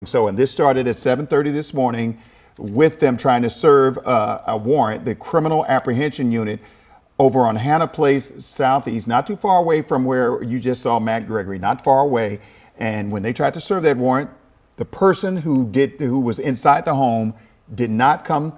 So, and this started at 7:30 this morning with them trying to serve a warrant. The Criminal Apprehension Unit over on Hannah Place Southeast, not too far away from where you just saw Matt Gregory, not far away. And when they tried to serve that warrant, the person who was inside the home did not come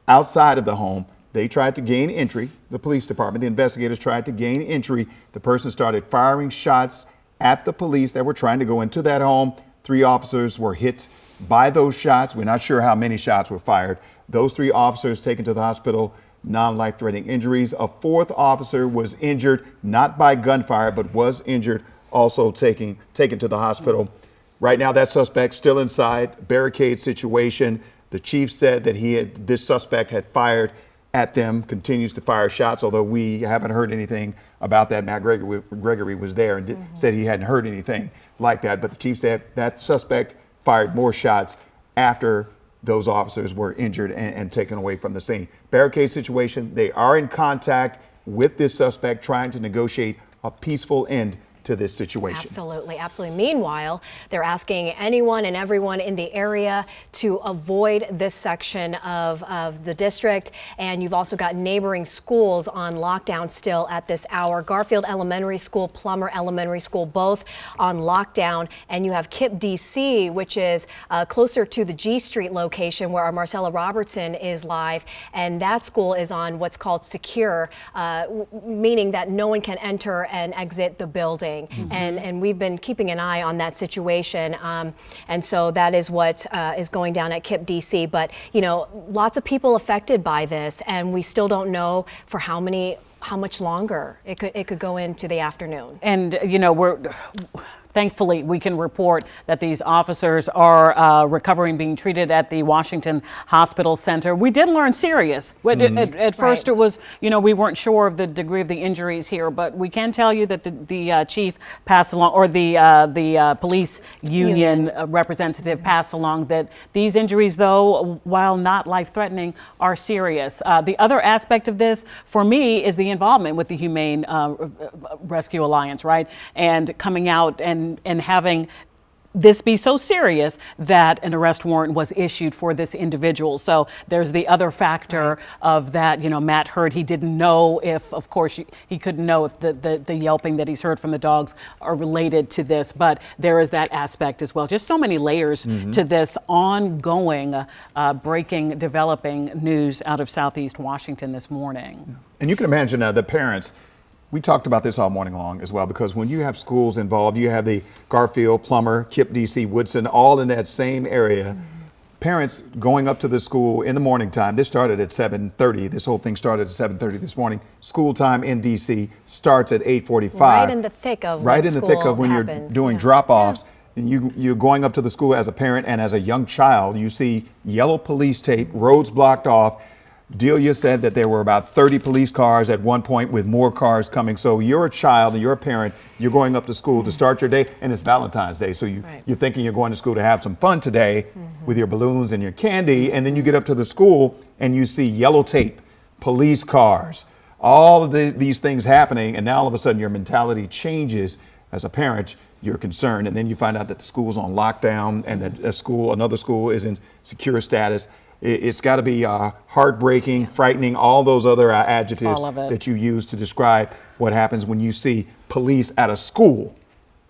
outside of the home. They tried to gain entry. The police department, the investigators tried to gain entry. The person started firing shots at the police that were trying to go into that home. 3 officers were hit by those shots. We're not sure how many shots were fired. Those 3 officers taken to the hospital, non-life-threatening injuries. A 4th officer was injured, not by gunfire, but was injured, also taken to the hospital. Right now, that suspect still inside, barricade situation. The chief said that this suspect had fired at them, continues to fire shots, although we haven't heard anything about that. Matt Gregory was there and said he hadn't heard anything like that. But the chief said that suspect fired more shots after those officers were injured and taken away from the scene. Barricade situation, they are in contact with this suspect, trying to negotiate a peaceful end to this situation. Absolutely, absolutely. Meanwhile, they're asking anyone and everyone in the area to avoid this section of the district. And you've also got neighboring schools on lockdown still at this hour. Garfield Elementary School, Plummer Elementary School, both on lockdown. And you have KIPP DC, which is closer to the G Street location where our Marcella Robertson is live. And that school is on what's called secure, meaning that no one can enter and exit the building. And we've been keeping an eye on that situation. And so that is what is going down at KIPP DC. But, you know, lots of people affected by this, and we still don't know for how much longer it could go into the afternoon. And, you know, thankfully, we can report that these officers are recovering, being treated at the Washington Hospital Center. We did learn serious. At first, it was, you know, we weren't sure of the degree of the injuries here, but we can tell you that the chief passed along, or the police union representative passed along, that these injuries, though, while not life-threatening, are serious. The other aspect of this, for me, is the involvement with the Humane Rescue Alliance, right? And coming out and having this be so serious that an arrest warrant was issued for this individual. So there's the other factor of that, you know, Matt heard, he didn't know if, of course, he couldn't know if the yelping that he's heard from the dogs are related to this, but there is that aspect as well. Just so many layers to this ongoing, developing news out of Southeast Washington this morning. And you can imagine the parents. We talked about this all morning long as well, because when you have schools involved, you have the Garfield, Plummer, KIPP DC, Woodson, all in that same area. Parents going up to the school in the morning time. This started at 7:30. This whole thing started at 7:30 this morning. School time in DC starts at 8:45. Right in the thick of when you're doing drop-offs. And you're going up to the school as a parent and as a young child. You see yellow police tape, roads blocked off. Delia said that there were about 30 police cars at one point, with more cars coming. So you're a child and you're a parent, you're going up to school to start your day, and it's Valentine's Day. So you're thinking you're going to school to have some fun today with your balloons and your candy. And then you get up to the school and you see yellow tape, police cars, all of these things happening. And now all of a sudden your mentality changes. As a parent, you're concerned. And then you find out that the school's on lockdown and that another school is in secure status. It's got to be heartbreaking, frightening, all those other adjectives that you use to describe what happens when you see police at a school.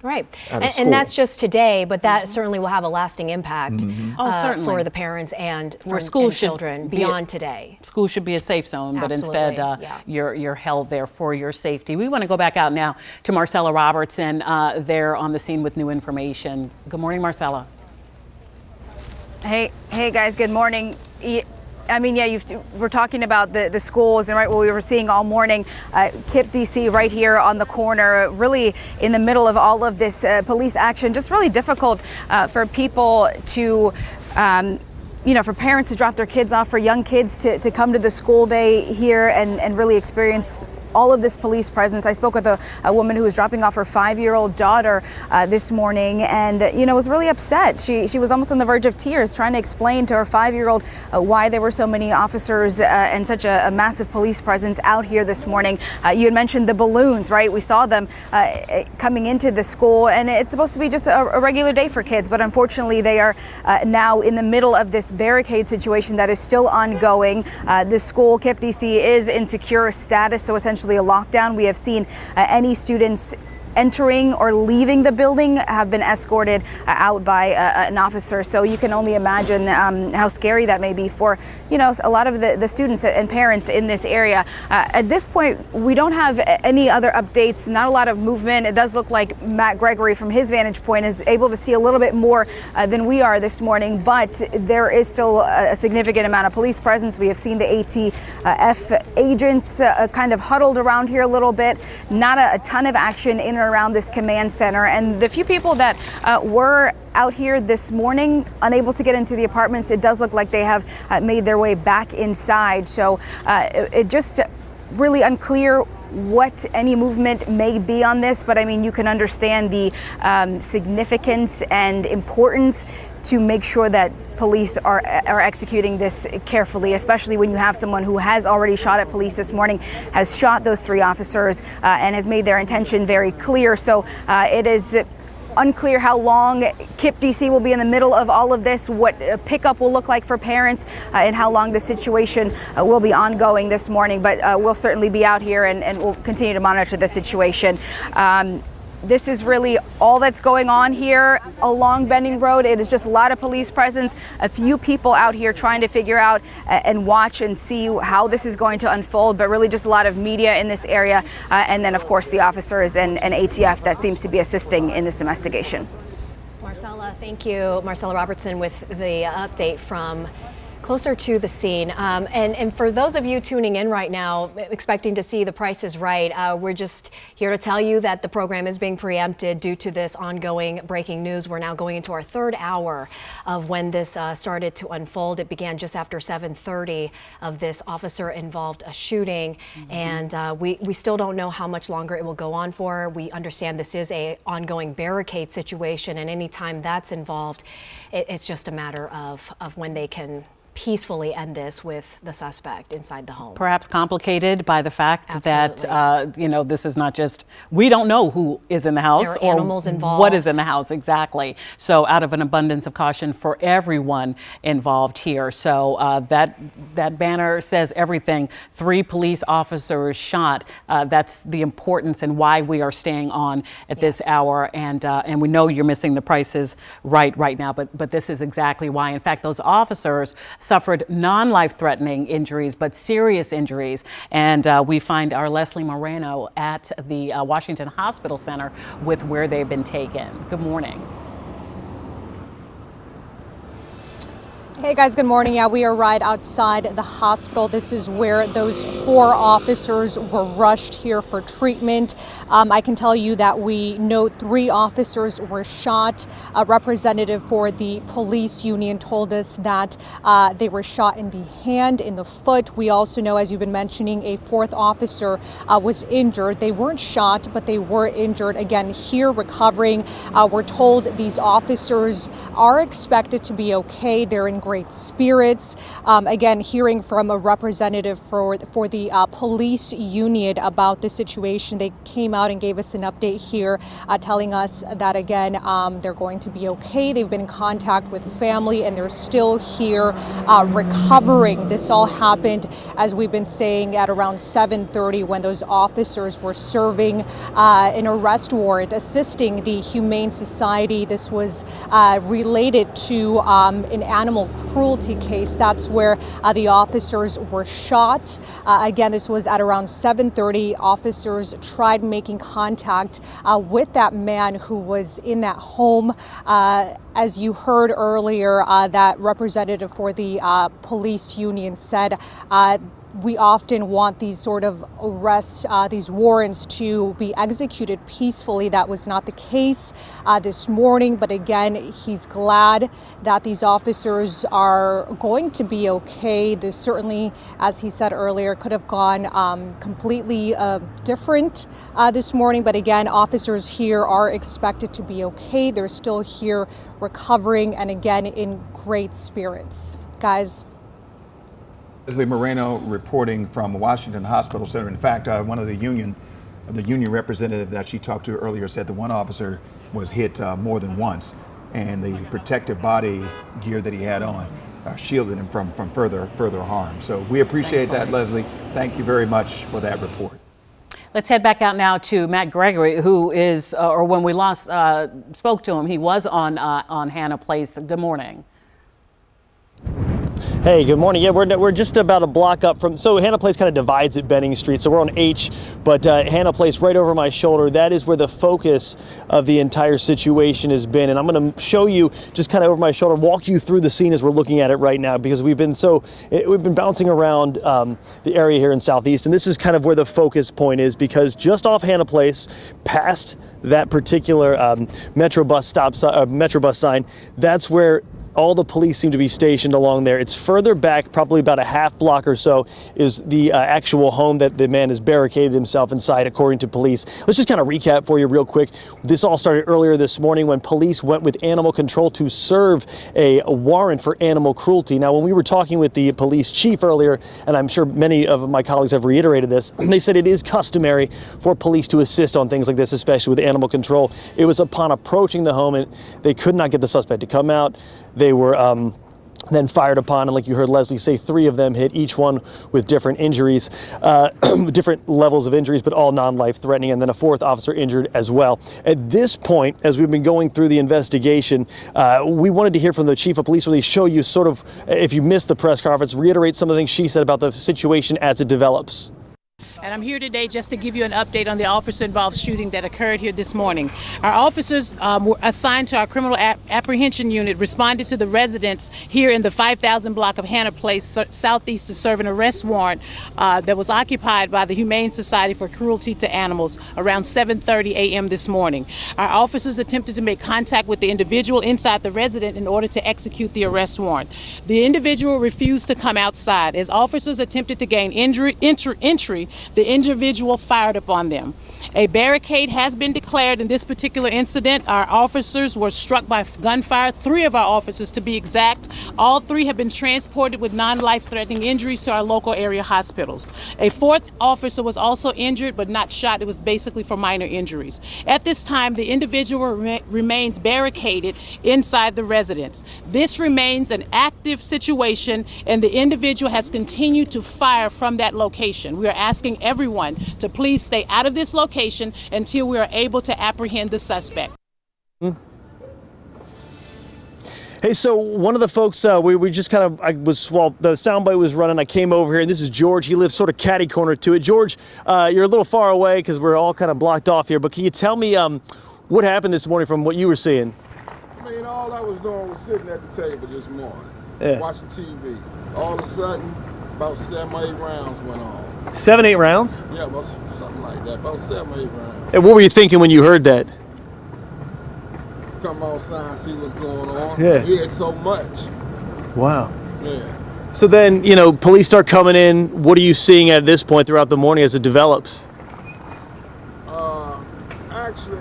Right. And that's just today, but that certainly will have a lasting impact for the parents and for children beyond today. School should be a safe zone, but instead you're held there for your safety. We want to go back out now to Marcella Robertson there on the scene with new information. Good morning, Marcella. Hey guys, good morning. I mean, we're talking about the schools, and right what we were seeing all morning, KIPP DC right here on the corner, really in the middle of all of this police action. Just really difficult for people to, for parents to drop their kids off, for young kids to come to the school day here and really experience all of this police presence. I spoke with a woman who was dropping off her 5-year-old daughter this morning, and was really upset. She was almost on the verge of tears, trying to explain to her 5-year-old why there were so many officers and such a massive police presence out here this morning. You had mentioned the balloons, right? We saw them coming into the school, and it's supposed to be just a regular day for kids, but unfortunately they are now in the middle of this barricade situation that is still ongoing. The school, KIPP DC, is in secure status, so essentially a lockdown. We have seen any students entering or leaving the building have been escorted out by an officer. So you can only imagine how scary that may be for, a lot of the students and parents in this area. At this point, we don't have any other updates, not a lot of movement. It does look like Matt Gregory, from his vantage point, is able to see a little bit more than we are this morning, but there is still a significant amount of police presence. We have seen the ATF agents kind of huddled around here a little bit. Not a ton of action in and around this command center, and the few people that were out here this morning unable to get into the apartments, it does look like they have made their way back inside. So it just really unclear what any movement may be on this, but I mean, you can understand the significance and importance to make sure that police are executing this carefully, especially when you have someone who has already shot at police this morning, has shot those 3 officers, and has made their intention very clear. So it is unclear how long KIPP DC will be in the middle of all of this, what pickup will look like for parents, and how long the situation will be ongoing this morning. But we'll certainly be out here and we'll continue to monitor the situation. This is really all that's going on here along Benning Road. It is just a lot of police presence, a few people out here trying to figure out and watch and see how this is going to unfold, but really just a lot of media in this area. And then, of course, the officers and ATF that seems to be assisting in this investigation. Marcella, thank you. Marcella Robertson with the update from closer to the scene. And for those of you tuning in right now, expecting to see The Price is Right, we're just here to tell you that the program is being preempted due to this ongoing breaking news. We're now going into our 3rd hour of when this started to unfold. It began just after 7:30 of this officer-involved shooting, and we still don't know how much longer it will go on for. We understand this is an ongoing barricade situation, and anytime that's involved, it's just a matter of when they can peacefully end this with the suspect inside the home. Perhaps complicated by the fact that, this is not just, we don't know who is in the house there are or animals involved. What is in the house exactly. So out of an abundance of caution for everyone involved here. So that banner says everything. 3 police officers shot. That's the importance and why we are staying on at this hour. And we know you're missing The Price is right now, but this is exactly why. In fact, those officers suffered non-life-threatening injuries, but serious injuries. And we find our Leslie Moreno at the Washington Hospital Center with where they've been taken. Good morning. Hey guys, good morning. Yeah, we are right outside the hospital. This is where those 4 officers were rushed here for treatment. I can tell you that we know 3 officers were shot. A representative for the police union told us that they were shot in the hand, in the foot. We also know, as you've been mentioning, a 4th officer was injured. They weren't shot, but they were injured. Again, here recovering. We're told these officers are expected to be okay. They're in great spirits. Again, hearing from a representative for the police union about the situation. They came out and gave us an update here, telling us that, again, they're going to be okay. They've been in contact with family and they're still here recovering. This all happened, as we've been saying, at around 7:30 when those officers were serving an arrest warrant, assisting the Humane Society. This was related to an animal cruelty case. That's where the officers were shot. Again, this was at around 7:30. Officers tried making contact with that man who was in that home. As you heard earlier, that representative for the police union said we often want these sort of arrests, these warrants to be executed peacefully. That was not the case this morning, but again, he's glad that these officers are going to be okay. This certainly, as he said earlier, could have gone completely different this morning, but again, officers here are expected to be okay. They're still here recovering and again in great spirits. Guys. Leslie Moreno reporting from Washington Hospital Center. In fact, one of the union representative that she talked to earlier said the one officer was hit more than once, and the protective body gear that he had on shielded him from further harm. So we appreciate that, Leslie. Thank you very much for that report. Let's head back out now to Matt Gregory, who is, or when we last spoke to him, he was on Hannah Place. Good morning. Hey, good morning. Yeah, we're just about a block up from, so Hannah Place kind of divides at Benning Street. So we're on H, but Hannah Place right over my shoulder, that is where the focus of the entire situation has been. And I'm going to show you just kind of over my shoulder, walk you through the scene as we're looking at it right now, because we've been bouncing around the area here in Southeast. And this is kind of where the focus point is, because just off Hannah Place, past that particular Metro bus sign, that's where all the police seem to be stationed along there. It's further back, probably about a half block or so, is the actual home that the man has barricaded himself inside, according to police. Let's just kind of recap for you real quick. This all started earlier this morning when police went with animal control to serve a warrant for animal cruelty. Now, when we were talking with the police chief earlier, and I'm sure many of my colleagues have reiterated this, they said it is customary for police to assist on things like this, especially with animal control. It was upon approaching the home and they could not get the suspect to come out. They were then fired upon, and like you heard Leslie say, 3 of them hit, each one with different injuries, different levels of injuries, but all non-life threatening, and then a 4th officer injured as well. At this point, as we've been going through the investigation, we wanted to hear from the chief of police, really show you sort of, if you missed the press conference, reiterate some of the things she said about the situation as it develops. And I'm here today just to give you an update on the officer-involved shooting that occurred here this morning. Our officers were assigned to our criminal apprehension unit, responded to the residents here in the 5000 block of Hannah Place Southeast to serve an arrest warrant that was occupied by the Humane Society for Cruelty to Animals around 7:30 a.m. this morning. Our officers attempted to make contact with the individual inside the residence in order to execute the arrest warrant. The individual refused to come outside. As officers attempted to gain entry, the individual fired upon them. A barricade has been declared in this particular incident. Our officers were struck by gunfire, 3 of our officers to be exact. All 3 have been transported with non-life-threatening injuries to our local area hospitals. A 4th officer was also injured but not shot. It was basically for minor injuries. At this time, the individual remains barricaded inside the residence. This remains an active situation, and the individual has continued to fire from that location. We are asking everyone to please stay out of this location until we are able to apprehend the suspect. Hey, so one of the folks, we just kind of, while the soundbite was running, I came over here, and this is George. He lives sort of catty corner to it. George, you're a little far away because we're all kind of blocked off here, but can you tell me what happened this morning from what you were seeing? I mean, all I was doing was sitting at the table this morning, watching TV. All of a sudden, about 7 or 8 rounds went on. 7, 8 rounds? Yeah, about something like that, about 7 or 8 rounds. And what were you thinking when you heard that? Come outside and see what's going on. Yeah. I heard so much. Wow. Yeah. So then, police start coming in. What are you seeing at this point throughout the morning as it develops? Actually,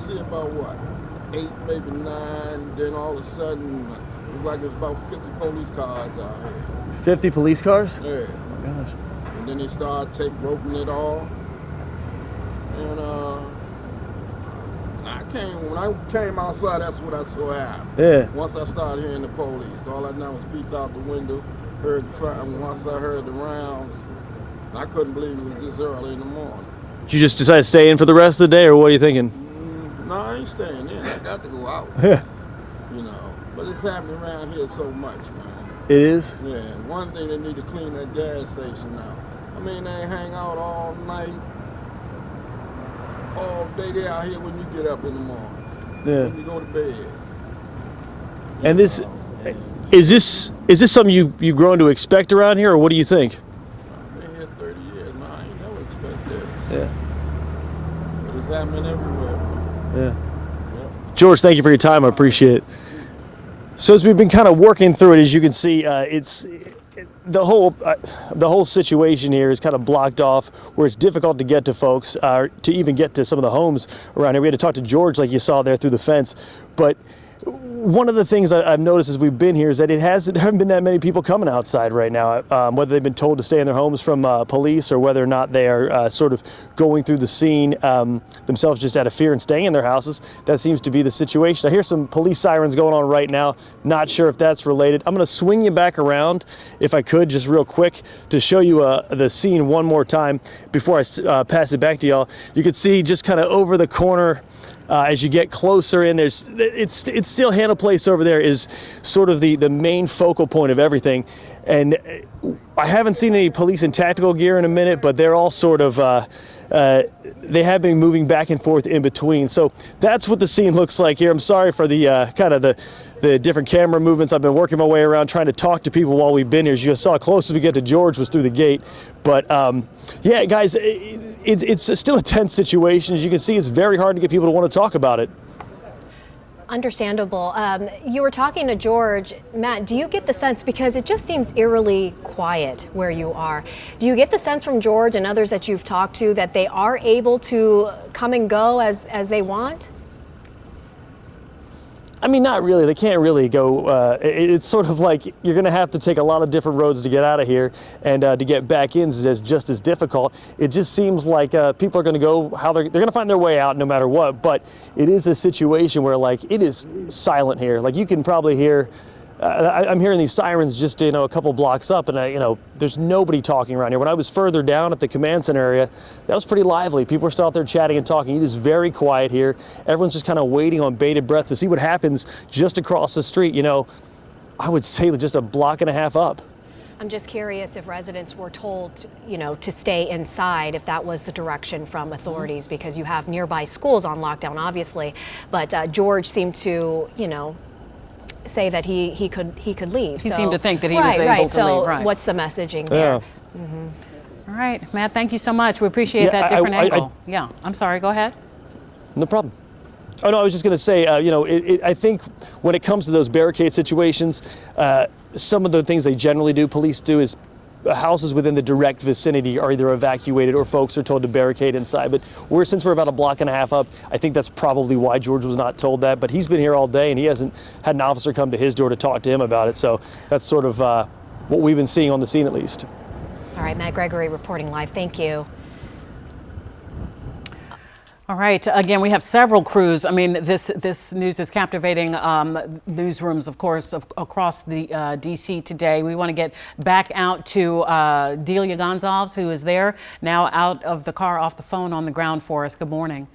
see about what? 8, maybe 9. Then all of a sudden, it was like there's about 50 police cars out here. 50 police cars? Yeah. Oh my gosh. And then they started roping it all. And when I came outside, that's what I saw happen. Yeah. Once I started hearing the police, all I done was peeped out the window, heard the fire, and once I heard the rounds, I couldn't believe it was this early in the morning. Did you just decide to stay in for the rest of the day, or what are you thinking? No, I ain't staying in. I got to go out. Yeah. But it's happening around here so much, man. It is? Yeah. One thing, they need to clean that gas station now. I mean, they hang out all night, all day. They out here when you get up in the morning. Yeah. When you go to bed. And this, Is this something you've grown to expect around here, or what do you think? I've been here 30 years now. I ain't never expected this. Yeah. But it's happening everywhere. Yeah. George, thank you for your time. I appreciate it. So as we've been kind of working through it, as you can see, the whole situation here is kind of blocked off, where it's difficult to get to folks, to even get to some of the homes around here. We had to talk to George, like you saw there, through the fence. But one of the things I've noticed as we've been here is that there haven't been that many people coming outside right now, whether they've been told to stay in their homes from police, or whether or not they are sort of going through the scene themselves just out of fear and staying in their houses. That seems to be the situation. I hear some police sirens going on right now. Not sure if that's related. I'm going to swing you back around, if I could, just real quick, to show you the scene one more time before I pass it back to y'all. You can see just kind of over the corner, as you get closer in, it's still Hannah Place over there is sort of the main focal point of everything. And I haven't seen any police in tactical gear in a minute, but they're all sort of, they have been moving back and forth in between. So that's what the scene looks like here. I'm sorry for the kind of the different camera movements. I've been working my way around trying to talk to people while we've been here. As you saw, closest we get to George was through the gate. But yeah, guys, it's still a tense situation. As you can see, it's very hard to get people to want to talk about it. Understandable. You were talking to George. Matt, do you get the sense, because it just seems eerily quiet where you are, do you get the sense from George and others that you've talked to that they are able to come and go as they want? I mean, not really. They can't really go. It's sort of like you're going to have to take a lot of different roads to get out of here, and to get back in is just as difficult. It just seems like people are going to go how they're going to find their way out no matter what. But it is a situation where, like, it is silent here. Like, you can probably hear. I'm hearing these sirens just a couple blocks up, and there's nobody talking around here. When I was further down at the command center area, that was pretty lively. People are still out there chatting and talking. It is very quiet here. Everyone's just kind of waiting on bated breath to see what happens just across the street. I would say just a block and a half up. I'm just curious if residents were told, to stay inside, if that was the direction from authorities, because you have nearby schools on lockdown, obviously. But George seemed to, say that he could leave. He seemed to think that he was able to leave. So what's the messaging there? Yeah. Mm-hmm. All right, Matt, thank you so much. We appreciate that different angle. Yeah, I'm sorry, go ahead. No problem. Oh, no, I was just going to say, I think when it comes to those barricade situations, some of the things they generally do, police do, is houses within the direct vicinity are either evacuated or folks are told to barricade inside. But since we're about a block and a half up, I think that's probably why George was not told that. But he's been here all day, and he hasn't had an officer come to his door to talk to him about it. So that's sort of what we've been seeing on the scene, at least. All right, Matt Gregory reporting live. Thank you. All right. Again, we have several crews. I mean, this news is captivating newsrooms, of course, across the D.C. today. We want to get back out to Delia Gonzalez, who is there now out of the car, off the phone, on the ground for us. Good morning.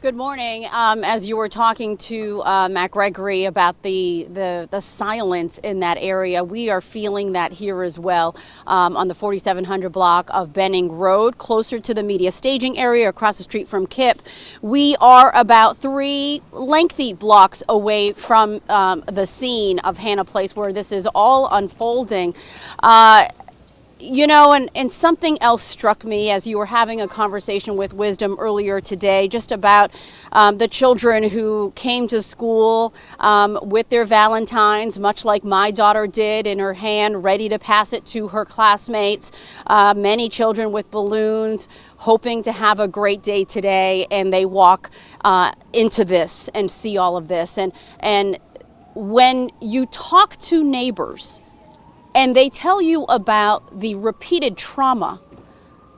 Good morning. As you were talking to Matt Gregory about the silence in that area, we are feeling that here as well on the 4700 block of Benning Road, closer to the media staging area across the street from KIPP. We are about 3 lengthy blocks away from the scene of Hannah Place, where this is all unfolding. And something else struck me as you were having a conversation with Wisdom earlier today, just about the children who came to school with their Valentines, much like my daughter did, in her hand, ready to pass it to her classmates. Many children with balloons, hoping to have a great day today, and they walk into this and see all of this. And when you talk to neighbors, and they tell you about the repeated trauma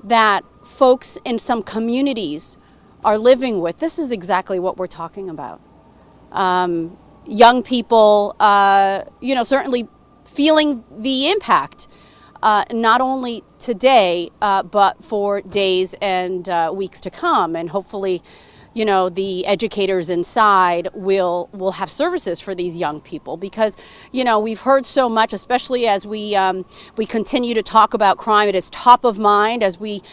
that folks in some communities are living with, this is exactly what we're talking about. Young people, certainly feeling the impact, not only today, but for days and weeks to come. And hopefully, you know, the educators inside will have services for these young people, because, you know, we've heard so much, especially as we continue to talk about crime. It is top of mind as we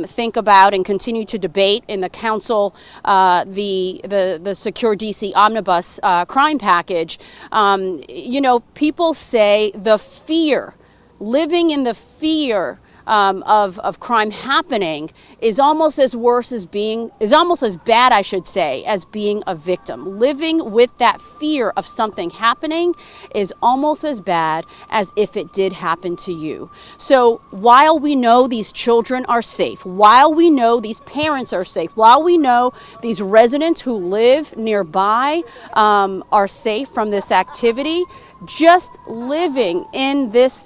think about and continue to debate in the council the Secure DC Omnibus crime package. You know, people say the fear, living in the fear of crime happening is almost as bad, I should say, as being a victim. Living with that fear of something happening is almost as bad as if it did happen to you. So while we know these children are safe, while we know these parents are safe, while we know these residents who live nearby are safe from this activity, just living in this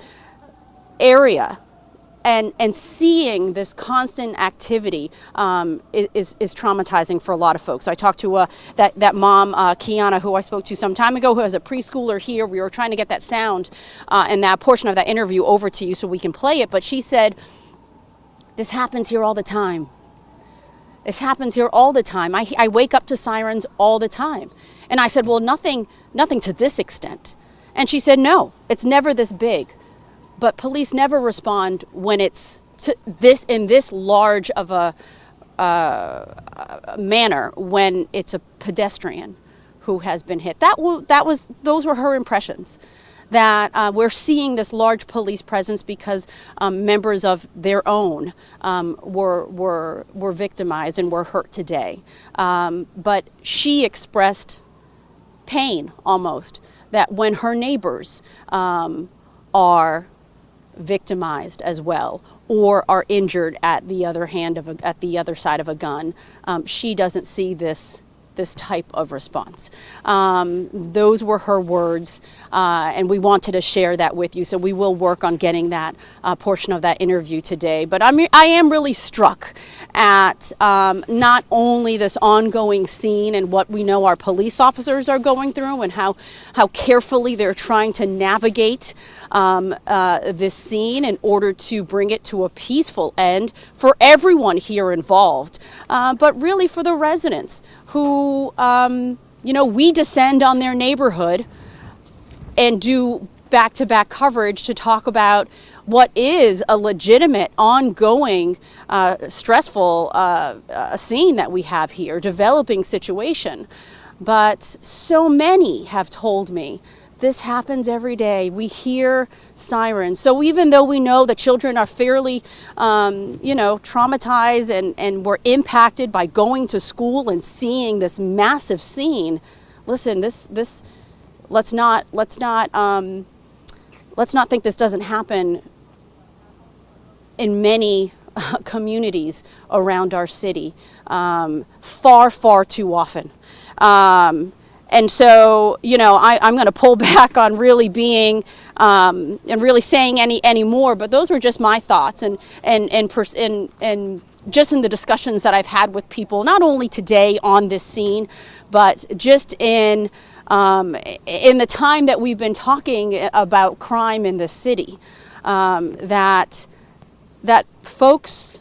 area and seeing this constant activity is traumatizing for a lot of folks. I talked to that mom, Kiana, who I spoke to some time ago, who has a preschooler here. We were trying to get that sound and that portion of that interview over to you so we can play it. But she said, this happens here all the time. This happens here all the time. I wake up to sirens all the time. And I said, well, nothing to this extent. And she said, no, it's never this big. But police never respond when it's in this large of a manner, when it's a pedestrian who has been hit. Those were her impressions. That we're seeing this large police presence because members of their own were victimized and were hurt today. But she expressed pain almost that when her neighbors are victimized as well, or are injured at the other side of a gun, she doesn't see this type of response. Those were her words, and we wanted to share that with you. So we will work on getting that portion of that interview today. But I am really struck at not only this ongoing scene and what we know our police officers are going through, and how carefully they're trying to navigate this scene in order to bring it to a peaceful end for everyone here involved, but really for the residents who, you know, we descend on their neighborhood and do back-to-back coverage to talk about what is a legitimate, ongoing, stressful scene that we have here, developing situation. But so many have told me this happens every day. We hear sirens. So even though we know the children are fairly, you know, traumatized and were impacted by going to school and seeing this massive scene, listen, let's not think this doesn't happen in many communities around our city, far too often. And so, you know, I'm going to pull back on really being and really saying any more. But those were just my thoughts, and just in the discussions that I've had with people, not only today on this scene, but just in the time that we've been talking about crime in this city, that folks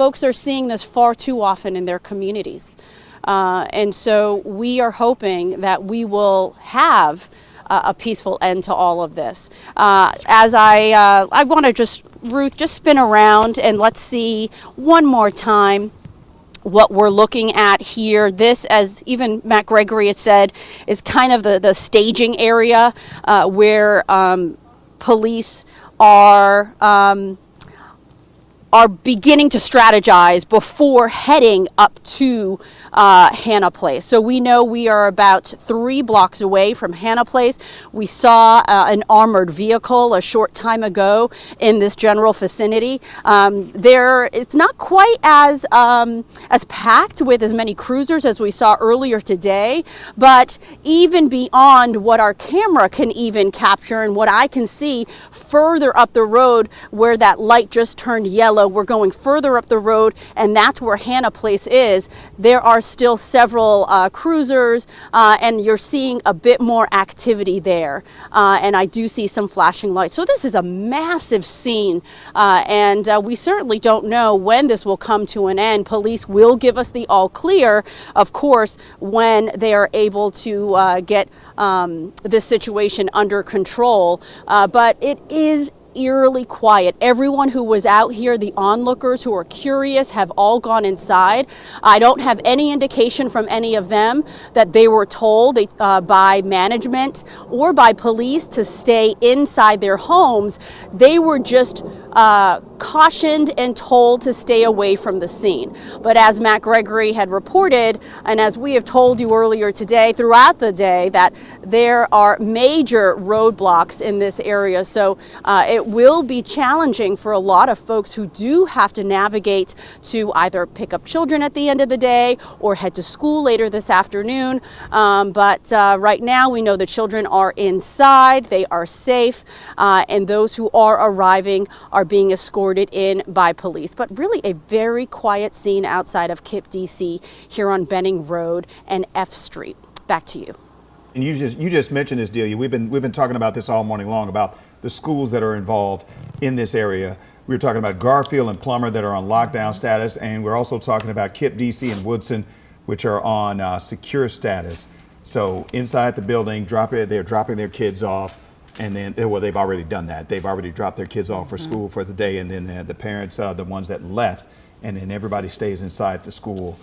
are seeing this far too often in their communities. And so we are hoping that we will have a peaceful end to all of this. As I want to Ruth, just spin around and let's see one more time what we're looking at here. This, as even Matt Gregory has said, is kind of the staging area where police are beginning to strategize before heading up to Hannah Place. So we know we are about 3 blocks away from Hannah Place. We saw an armored vehicle a short time ago in this general vicinity. It's not quite as packed with as many cruisers as we saw earlier today, but even beyond what our camera can even capture and what I can see further up the road where that light just turned yellow Marcella, we're going further up the road, and that's where Hannah Place is. There are still several cruisers, and you're seeing a bit more activity there. And I do see some flashing lights. So this is a massive scene, and we certainly don't know when this will come to an end. Police will give us the all clear, of course, when they are able to get this situation under control. But it is eerily quiet. Everyone who was out here, the onlookers who are curious, have all gone inside. I don't have any indication from any of them that they were told by management or by police to stay inside their homes. They were just cautioned and told to stay away from the scene. But as Matt Gregory had reported, and as we have told you earlier today, throughout the day, that there are major roadblocks in this area. So it will be challenging for a lot of folks who do have to navigate to either pick up children at the end of the day or head to school later this afternoon. But right now we know the children are inside, they are safe, and those who are arriving are being escorted in by police. But really a very quiet scene outside of KIPP DC here on Benning Road and F Street. Back to you. And you just mentioned this, Delia. We've been talking about this all morning long about the schools that are involved in this area. We were talking about Garfield and Plummer that are on lockdown status, and we're also talking about KIPP DC and Woodson, which are on secure status. So inside the building, they're dropping their kids off. And then, well, they've already done that. They've already dropped their kids off for school for the day, and then the parents are the ones that left, and then everybody stays inside the school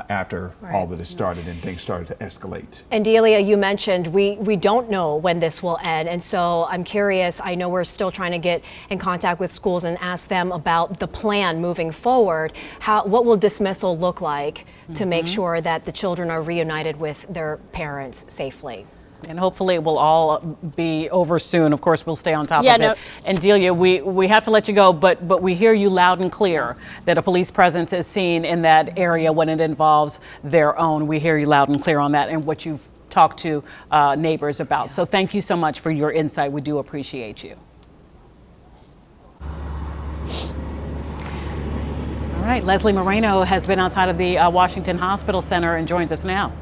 after all of this started and things started to escalate. And Delia, you mentioned we don't know when this will end, and so I'm curious. I know we're still trying to get in contact with schools and ask them about the plan moving forward. What will dismissal look like to make sure that the children are reunited with their parents safely? And hopefully it will all be over soon. Of course, we'll stay on top of it. And Delia, we have to let you go, but we hear you loud and clear that a police presence is seen in that area when it involves their own. We hear you loud and clear on that and what you've talked to neighbors about. So thank you so much for your insight. We do appreciate you. All right, Leslie Moreno has been outside of the Washington Hospital Center and joins us now.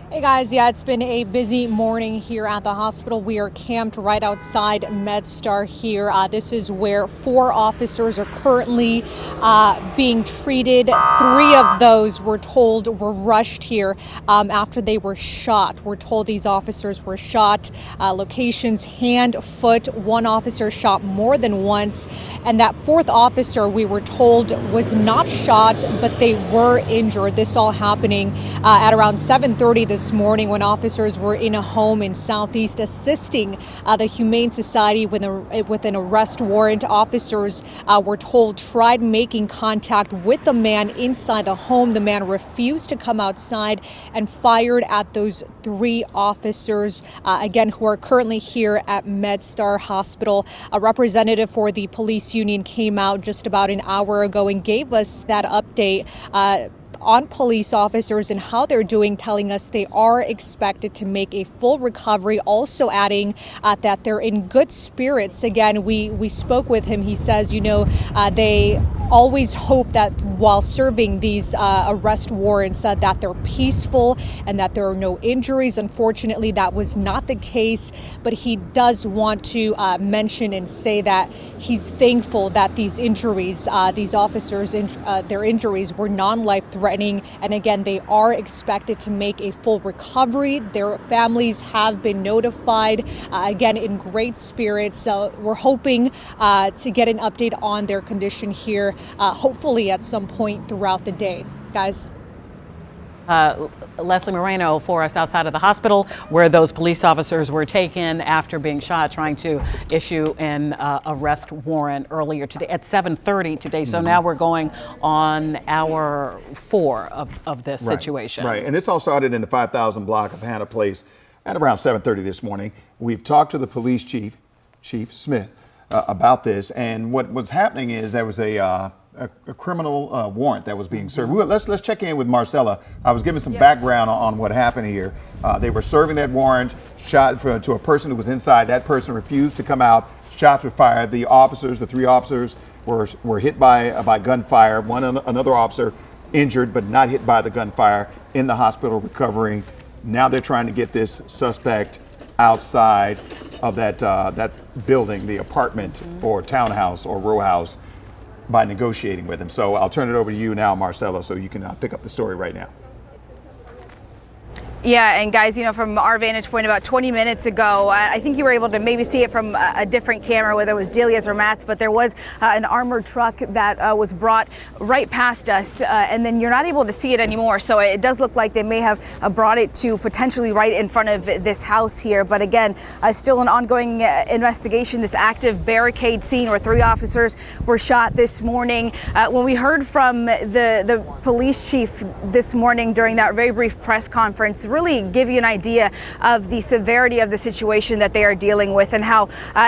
Hey guys, yeah, it's been a busy morning here at the hospital. We are camped right outside MedStar here. This is where 4 officers are currently being treated. 3 of those, we're told, were rushed here after they were shot. We're told these officers were shot. Locations, hand, foot. 1 officer shot more than once. And that 4th officer, we were told, was not shot, but they were injured. This all happening at around 7:30 this morning when officers were in a home in Southeast assisting the Humane Society with an arrest warrant. Officers were told tried making contact with the man inside the home. The man refused to come outside and fired at those 3 officers, again, who are currently here at MedStar Hospital. A representative for the police union came out just about an hour ago and gave us that update on police officers and how they're doing, telling us they are expected to make a full recovery, also adding that they're in good spirits. Again, we spoke with him. He says, they always hope that while serving these arrest warrants that they're peaceful and that there are no injuries. Unfortunately, that was not the case, but he does want to mention and say that he's thankful that these injuries, these officers, their injuries were non-life-threatening. And again, they are expected to make a full recovery. Their families have been notified, again, in great spirits. So we're hoping to get an update on their condition here, hopefully at some point throughout the day. Guys. Leslie Moreno for us outside of the hospital where those police officers were taken after being shot, trying to issue an arrest warrant earlier today at 7:30 today. So now we're going on hour 4 of this situation. Right, and this all started in the 5,000 block of Hannah Place at around 7:30 this morning. We've talked to the police chief, Chief Smith, about this, and what was happening is there was a criminal warrant that was being served. Let's check in with Marcella. I was giving some background on what happened here. They were serving that warrant, shot to a person who was inside. That person refused to come out, shots were fired. The officers, the 3 officers, were hit by gunfire. Another officer injured but not hit by the gunfire, in the hospital recovering. Now they're trying to get this suspect outside of that building, the apartment or townhouse or row house, by negotiating with him. So I'll turn it over to you now, Marcella, so you can pick up the story right now. Yeah, and guys, from our vantage point about 20 minutes ago, I think you were able to maybe see it from a different camera, whether it was Delia's or Matt's, but there was an armored truck that was brought right past us, and then you're not able to see it anymore. So it does look like they may have brought it to potentially right in front of this house here. But again, still an ongoing investigation, this active barricade scene where 3 officers were shot this morning. When we heard from the police chief this morning during that very brief press conference, really give you an idea of the severity of the situation that they are dealing with and how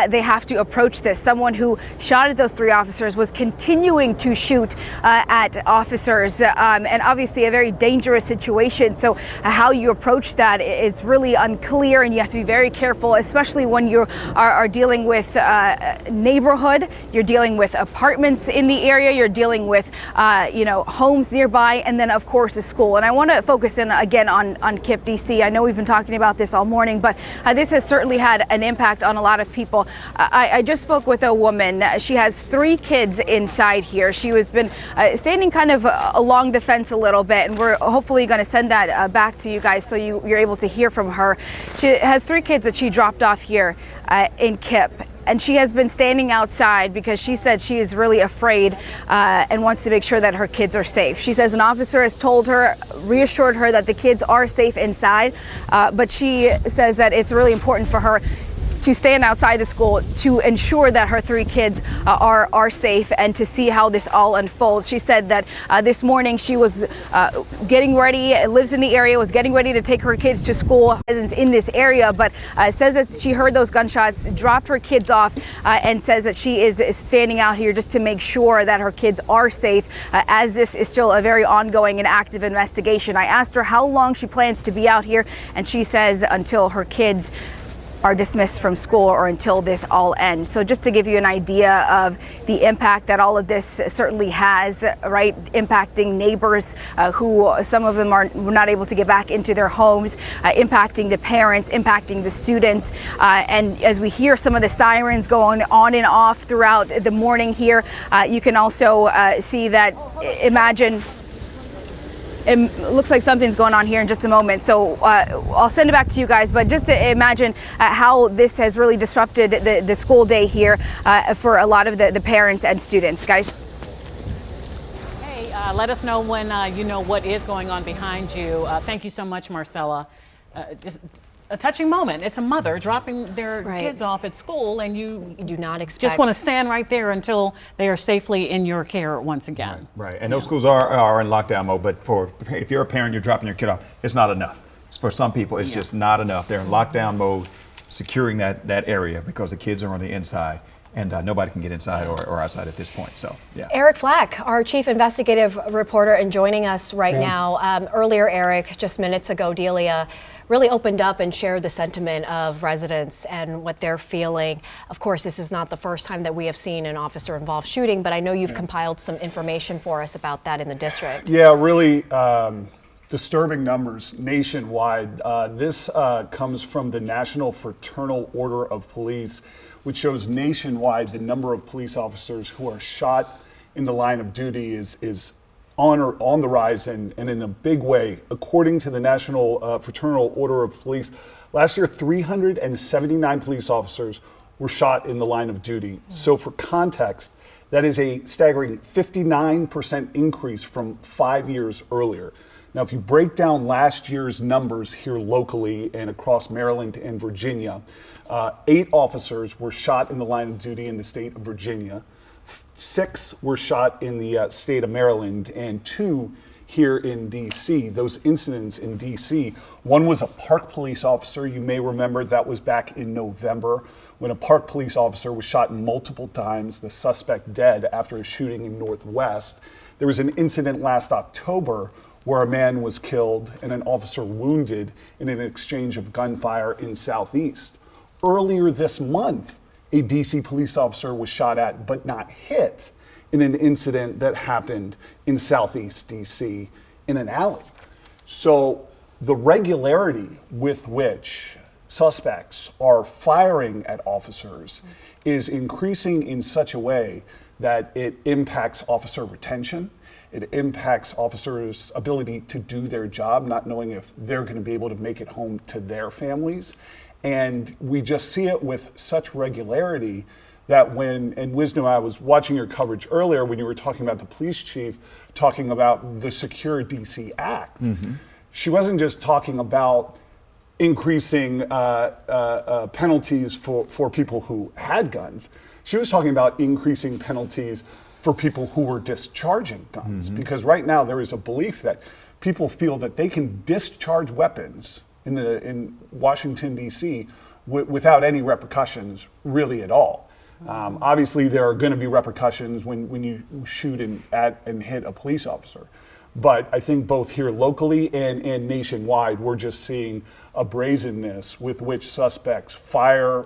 they have to approach this. Someone who shot at those 3 officers was continuing to shoot at officers, and obviously a very dangerous situation. So how you approach that is really unclear, and you have to be very careful, especially when you are dealing with neighborhood, you're dealing with apartments in the area, you're dealing with homes nearby, and then of course a school. And I want to focus in again on KIPP DC. I know we've been talking about this all morning, but this has certainly had an impact on a lot of people. I just spoke with a woman. She has 3 kids inside here. She has been standing kind of along the fence a little bit, and we're hopefully going to send that back to you guys so you're able to hear from her. She has 3 kids that she dropped off here in KIPP. And she has been standing outside because she said she is really afraid and wants to make sure that her kids are safe. She says an officer has told her, reassured her that the kids are safe inside, but she says that it's really important for her to stand outside the school to ensure that her 3 kids are safe and to see how this all unfolds. She said that this morning she was getting ready, lives in the area, was getting ready to take her kids to school in this area, but says that she heard those gunshots, dropped her kids off, and says that she is standing out here just to make sure that her kids are safe, as this is still a very ongoing and active investigation. I asked her how long she plans to be out here, and she says until her kids are dismissed from school or until this all ends. So just to give you an idea of the impact that all of this certainly has, right, impacting neighbors who some of them are not able to get back into their homes, impacting the parents, impacting the students. And as we hear some of the sirens going on and off throughout the morning here, you can also see that, imagine, it looks like something's going on here in just a moment, so I'll send it back to you guys, but just to imagine how this has really disrupted the school day here for a lot of the parents and students. Guys? Hey, let us know when you know what is going on behind you. Thank you so much, Marcella. Just a touching moment. It's a mother dropping their kids off at school, and you do not expect. Just want to stand right there until they are safely in your care once again. Right. And those schools are in lockdown mode, but if you're a parent, you're dropping your kid off, it's not enough. For some people, it's just not enough. They're in lockdown mode, securing that area because the kids are on the inside. And nobody can get inside or outside at this point. So, yeah. Eric Flack, our chief investigative reporter, and joining us right now. Earlier, Eric, just minutes ago, Delia really opened up and shared the sentiment of residents and what they're feeling. Of course, this is not the first time that we have seen an officer-involved shooting, but I know you've compiled some information for us about that in the district. Yeah, really disturbing numbers nationwide. This comes from the National Fraternal Order of Police, which shows nationwide the number of police officers who are shot in the line of duty is on the rise and in a big way. According to the National Fraternal Order of Police, last year 379 police officers were shot in the line of duty. So for context, that is a staggering 59% increase from 5 years earlier. Now, if you break down last year's numbers here locally and across Maryland and Virginia, 8 officers were shot in the line of duty in the state of Virginia. 6 were shot in the state of Maryland, and 2 here in DC. Those incidents in DC, one was a park police officer. You may remember that was back in November when a park police officer was shot multiple times, the suspect dead after a shooting in Northwest. There was an incident last October where a man was killed and an officer wounded in an exchange of gunfire in Southeast. Earlier this month a DC police officer was shot at but not hit in an incident that happened in Southeast DC in an alley. So the regularity with which suspects are firing at officers is increasing in such a way that it impacts officer retention. It impacts officers' ability to do their job, not knowing if they're going to be able to make it home to their families. And we just see it with such regularity that when, and Wisdom, I was watching your coverage earlier when you were talking about the police chief talking about the Secure DC Act. She wasn't just talking about increasing penalties for people who had guns. She was talking about increasing penalties for people who were discharging guns. Because right now there is a belief that people feel that they can discharge weapons in Washington, D.C. Without any repercussions really at all. Obviously there are going to be repercussions when you shoot at and hit a police officer. But I think both here locally and nationwide, we're just seeing a brazenness with which suspects fire,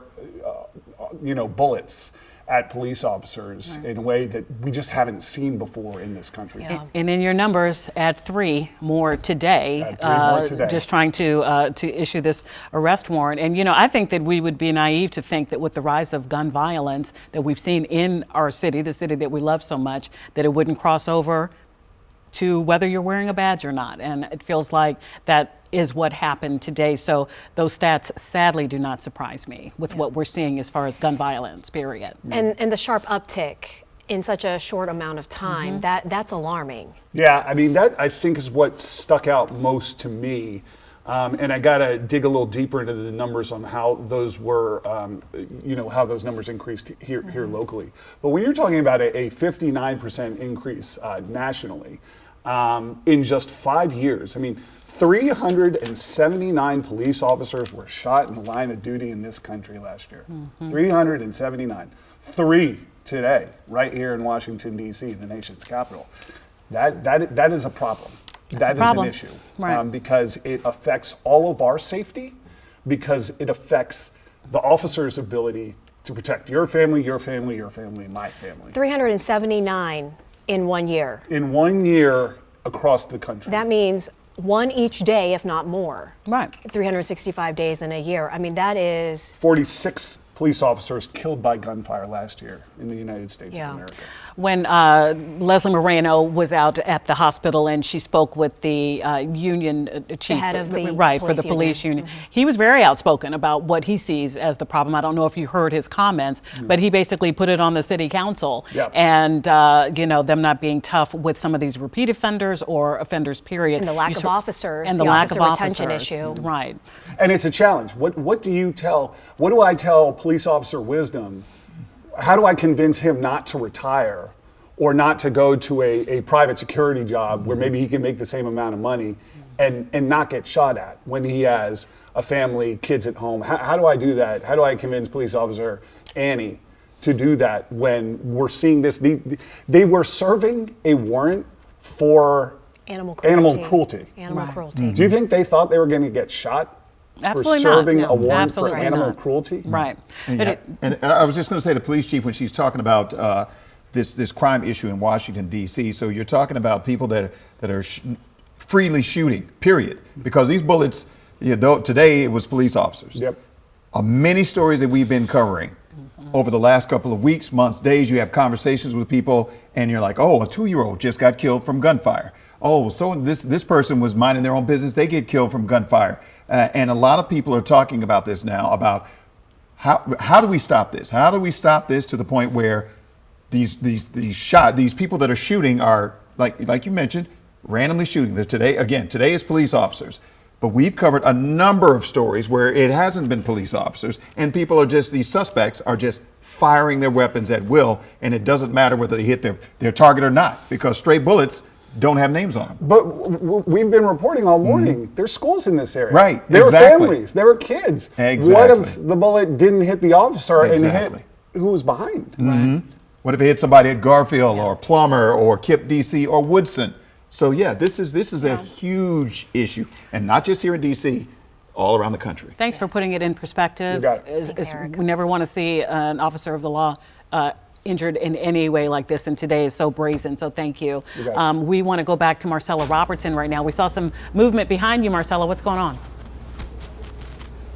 bullets at police officers in a way that we just haven't seen before in this country. Yeah. And in your numbers, add 3 more today, just trying to issue this arrest warrant. And I think that we would be naive to think that with the rise of gun violence that we've seen in our city, the city that we love so much, that it wouldn't cross over to whether you're wearing a badge or not. And it feels like that is what happened today. So those stats sadly do not surprise me with what we're seeing as far as gun violence, period. And the sharp uptick in such a short amount of time, that's alarming. Yeah, I mean, that I think is what stuck out most to me. And I got to dig a little deeper into the numbers on how those were, how those numbers increased here locally. But when you're talking about a 59% increase nationally in just 5 years, I mean, 379 police officers were shot in the line of duty in this country last year. 379. 3 today, right here in Washington, D.C., the nation's capital. That is a problem. That is an issue, because it affects all of our safety, because it affects the officer's ability to protect your family, your family, your family, my family. 379 in 1 year. In 1 year across the country. That means 1 each day, if not more. Right. 365 days in a year. I mean, that is 46 police officers killed by gunfire last year in the United States of America. When Leslie Moreno was out at the hospital and she spoke with the union chief, the head of the for the police union, he was very outspoken about what he sees as the problem. I don't know if you heard his comments, but he basically put it on the city council and them not being tough with some of these repeat offenders or offenders, period. And the lack of officers, and the lack of retention officers. issue. Right. And it's a challenge. What do I tell police officer Wisdom? How do I convince him not to retire or not to go to a private security job where maybe he can make the same amount of money and not get shot at when he has a family, kids at home? How do I do that? How do I convince police officer Annie to do that when we're seeing this? They were serving a warrant for animal cruelty. Do you think they thought they were going to get shot? Absolutely for serving not. a warrant Absolutely for animal not. cruelty? Right. And I was just going to say, the police chief, when she's talking about this crime issue in Washington, D.C., so you're talking about people that are freely shooting, period. Because these bullets, today it was police officers. Yep. Many stories that we've been covering over the last couple of weeks, months, days, you have conversations with people and you're like, oh, a 2-year-old just got killed from gunfire. Oh, so this person was minding their own business, they get killed from gunfire. And a lot of people are talking about this now, about how do we stop this? How do we stop this to the point where these people that are shooting are, like you mentioned, randomly shooting. Today is police officers. But we've covered a number of stories where it hasn't been police officers and people are these suspects are just firing their weapons at will, and it doesn't matter whether they hit their target or not, because stray bullets don't have names on them. But we've been reporting all morning, there's schools in this area. Right, There exactly. were families, there were kids. Exactly. What if the bullet didn't hit the officer and Exactly. hit who was behind? Mm-hmm. What if it hit somebody at Garfield or Plummer or Kip DC or Woodson? So yeah, this is a huge issue, and not just here in DC. all around the country. Thanks for putting it in perspective. You got As we never want to see an officer of the law injured in any way like this, and today is so brazen, so thank you. We want to go back to Marcella Robertson right now. We saw some movement behind you, Marcella. What's going on?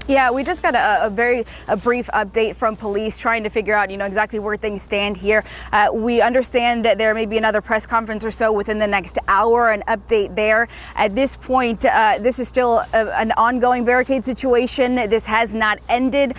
Yeah, we just got a brief update from police trying to figure out, exactly where things stand here. We understand that there may be another press conference or so within the next hour, an update there. At this point, this is still an ongoing barricade situation. This has not ended.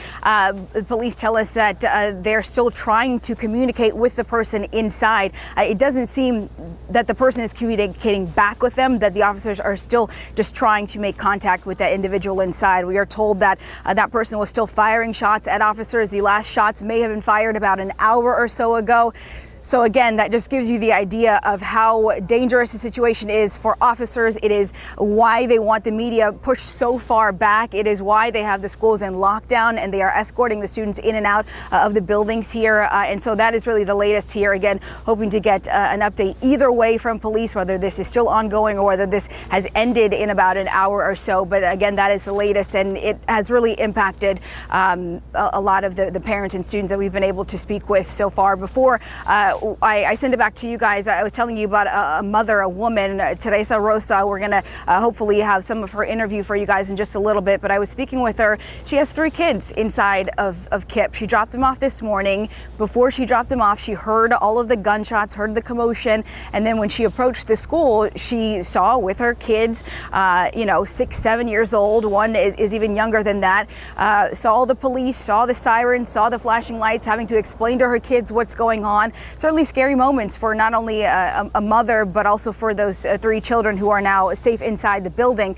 Police tell us that they're still trying to communicate with the person inside. It doesn't seem that the person is communicating back with them, that the officers are still just trying to make contact with that individual inside. We are told that that person was still firing shots at officers. The last shots may have been fired about an hour or so ago. So again, that just gives you the idea of how dangerous the situation is for officers. It is why they want the media pushed so far back. It is why they have the schools in lockdown and they are escorting the students in and out of the buildings here. And so that is really the latest here. Again, hoping to get an update either way from police, whether this is still ongoing or whether this has ended in about an hour or so. But again, that is the latest, and it has really impacted a lot of the parents and students that we've been able to speak with so far. Before I send it back to you guys, I was telling you about a mother, a woman, Teresa Rosa. We're going to hopefully have some of her interview for you guys in just a little bit. But I was speaking with her. She has 3 kids inside of KIPP. She dropped them off this morning. Before she dropped them off, she heard all of the gunshots, heard the commotion. And then when she approached the school, she saw with her kids, 6, 7 years old. One is even younger than that. Saw the police, saw the sirens, saw the flashing lights, having to explain to her kids what's going on. Certainly scary moments for not only a mother, but also for those 3 children who are now safe inside the building.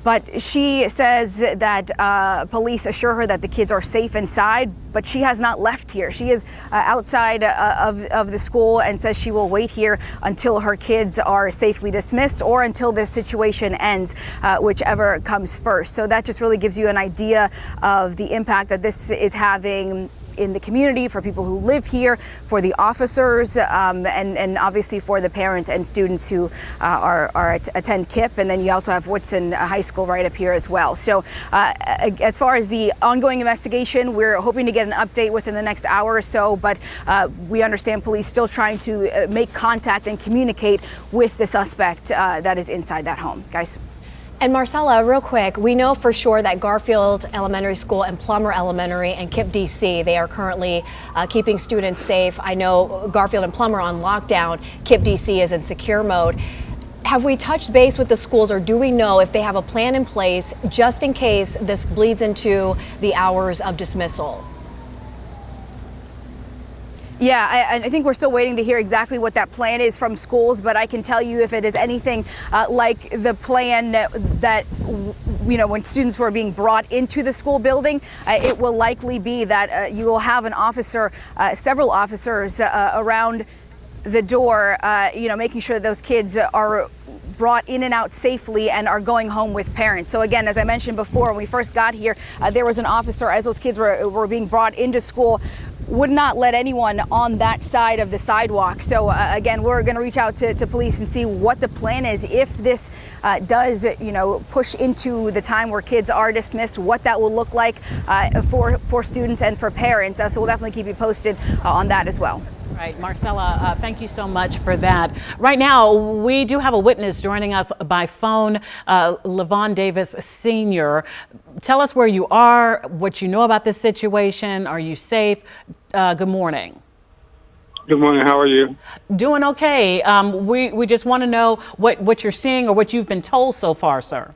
But she says that police assure her that the kids are safe inside, but she has not left here. She is outside of the school and says she will wait here until her kids are safely dismissed or until this situation ends, whichever comes first. So that just really gives you an idea of the impact that this is having in the community, for people who live here, for the officers, and obviously for the parents and students who attend KIPP. And then you also have Woodson High School right up here as well. So as far as the ongoing investigation, we're hoping to get an update within the next hour or so, but we understand police still trying to make contact and communicate with the suspect that is inside that home. Guys. And Marcella, real quick, we know for sure that Garfield Elementary School and Plummer Elementary and KIPP DC, they are currently keeping students safe. I know Garfield and Plummer on lockdown, KIPP DC is in secure mode. Have we touched base with the schools, or do we know if they have a plan in place just in case this bleeds into the hours of dismissal? Yeah, I think we're still waiting to hear exactly what that plan is from schools, but I can tell you if it is anything like the plan that, when students were being brought into the school building, it will likely be that you will have an officer, several officers around the door, making sure that those kids are brought in and out safely and are going home with parents. So again, as I mentioned before, when we first got here, there was an officer as those kids were being brought into school, would not let anyone on that side of the sidewalk. So again, we're going to reach out to police and see what the plan is if this does, push into the time where kids are dismissed, what that will look like for students and for parents. So we'll definitely keep you posted on that as well. Right, Marcella, thank you so much for that. Right now, we do have a witness joining us by phone, Levon Davis Sr. Tell us where you are, what you know about this situation. Are you safe? Good morning. Good morning. How are you? Doing okay. We just want to know what you're seeing or what you've been told so far, sir.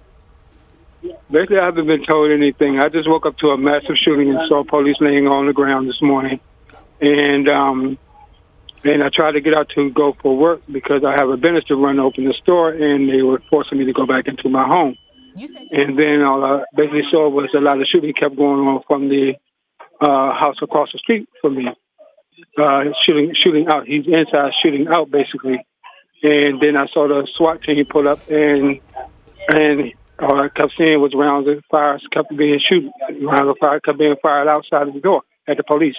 Basically, I haven't been told anything. I just woke up to a massive shooting and saw police laying on the ground this morning. And I tried to get out to go for work because I have a business to run, open the store, and they were forcing me to go back into my home. And then all I basically saw was a lot of shooting kept going on from the house across the street from me. Shooting out. He's inside shooting out, basically. And then I saw the SWAT team pull up, and all I kept seeing was rounds of fire kept being shooting. Rounds of fire kept being fired outside of the door at the police.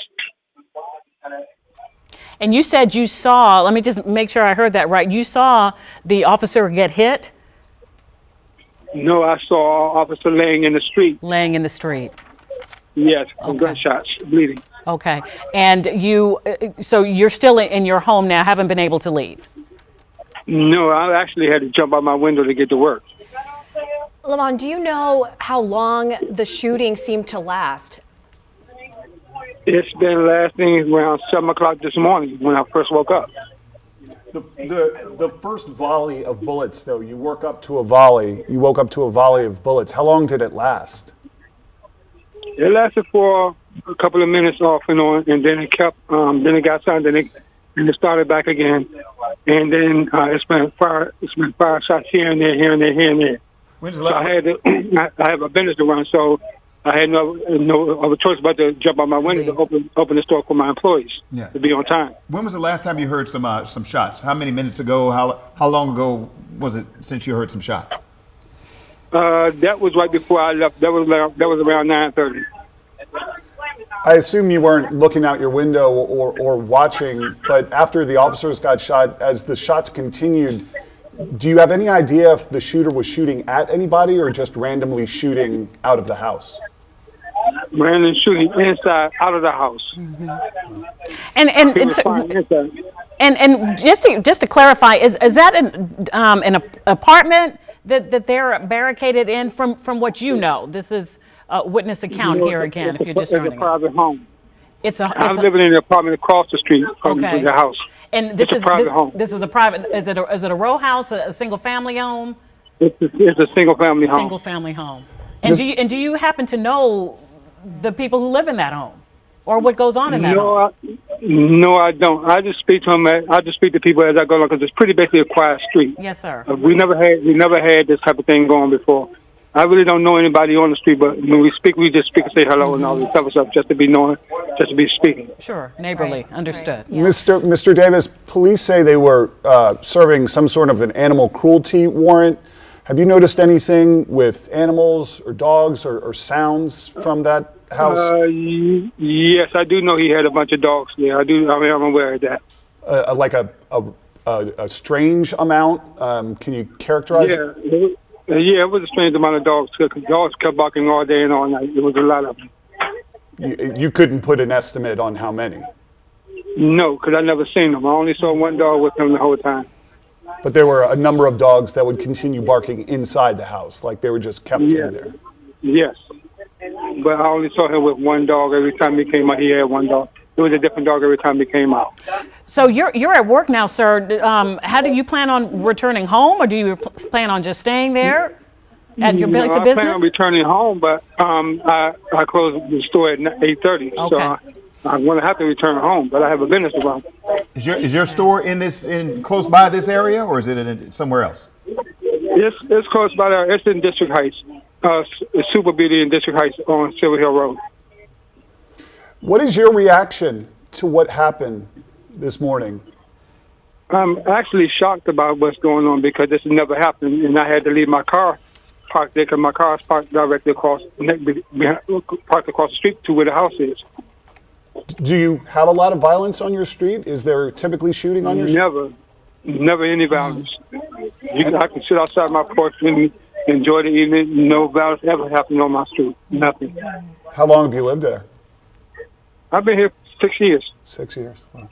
And you said you saw, let me just make sure I heard that right. You saw the officer get hit? No, I saw an officer laying in the street. Laying in the street. Yes, from gunshots, bleeding. Okay. And so you're still in your home now, haven't been able to leave? No, I actually had to jump out my window to get to work. Lamont, do you know how long the shooting seemed to last? It's been lasting around 7 o'clock this morning when I first woke up. The first volley of bullets, though, you woke up to a volley of bullets. How long did it last? It lasted for a couple of minutes off and on, and then it kept. Then it got silent, and it started back again, and then it's been fire shots here and there, here and there, here and there. So I had to. I have a business to run, so I had no other choice but to jump out my window to open the store for my employees to be on time. When was the last time you heard some shots? How many minutes ago? How long ago was it since you heard some shots? That was right before I left. That was around 9:30. I assume you weren't looking out your window or watching, but after the officers got shot, as the shots continued, do you have any idea if the shooter was shooting at anybody or just randomly shooting out of the house? Random shooting inside, out of the house. Mm-hmm. And just to clarify, is that an apartment that they're barricaded in? From what you know, this is a witness account here again. If you're just joining us, it's a private home. I'm living in an apartment across the street from the house. And this is a private home. This is a private. Is it a row house? A single family home? It's a single family home. Single family home. And do you happen to know the people who live in that home, or what goes on in that home? No, I don't. I just speak to them. I just speak to people as I go along because it's pretty basically a quiet street. Yes, sir. We never had this type of thing going before. I really don't know anybody on the street, but when we speak, we just speak and say hello and all this type of stuff, just to be speaking. Sure, neighborly, understood. Yeah. Mr. Davis, police say they were serving some sort of an animal cruelty warrant. Have you noticed anything with animals or dogs or sounds from that house? Yes, I do know he had a bunch of dogs. Yeah, I do. I mean, I'm aware of that. Like a strange amount. Can you characterize it? Yeah, it was a strange amount of dogs. Because dogs kept barking all day and all night. It was a lot of them. You couldn't put an estimate on how many? No, because I never seen them. I only saw one dog with him the whole time. But there were a number of dogs that would continue barking inside the house, like they were just kept in there. Yes. But I only saw him with one dog. Every time he came out, he had one dog. It was a different dog every time he came out. So you're at work now, sir. How do you plan on returning home, or do you plan on just staying there at your place of business? I plan on returning home, but I close the store at 8:30. Okay. So I'm going to have to return home, but I have a business to run. Is your store in close by this area, or is it somewhere else? It's close by there. It's in District Heights. It's Super Beauty in District Heights on Silver Hill Road. What is your reaction to what happened this morning? I'm actually shocked about what's going on because this has never happened, and I had to leave my car parked there because my car is parked directly across the street to where the house is. Do you have a lot of violence on your street? Is there typically shooting on your street? Never any violence. I can sit outside my porch and enjoy the evening. No violence ever happened on my street. Nothing. How long have you lived there? I've been here 6 years. 6 years. Wow.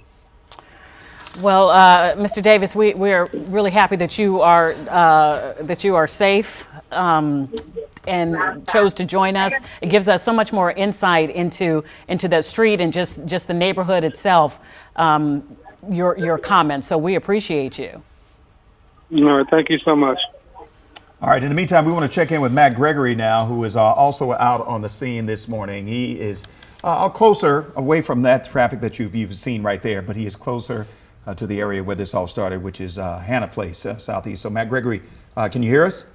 Well, Mr. Davis, we are really happy that you are safe and chose to join us. It gives us so much more insight into that street and just the neighborhood itself. Your comments, so we appreciate you. All right, thank you so much. All right, in the meantime, we want to check in with Matt Gregory now, who is also out on the scene this morning. He is closer away from that traffic that you've seen right there, but he is closer to the area where this all started, which is Hannah Place, Southeast. So, Matt Gregory, can you hear us?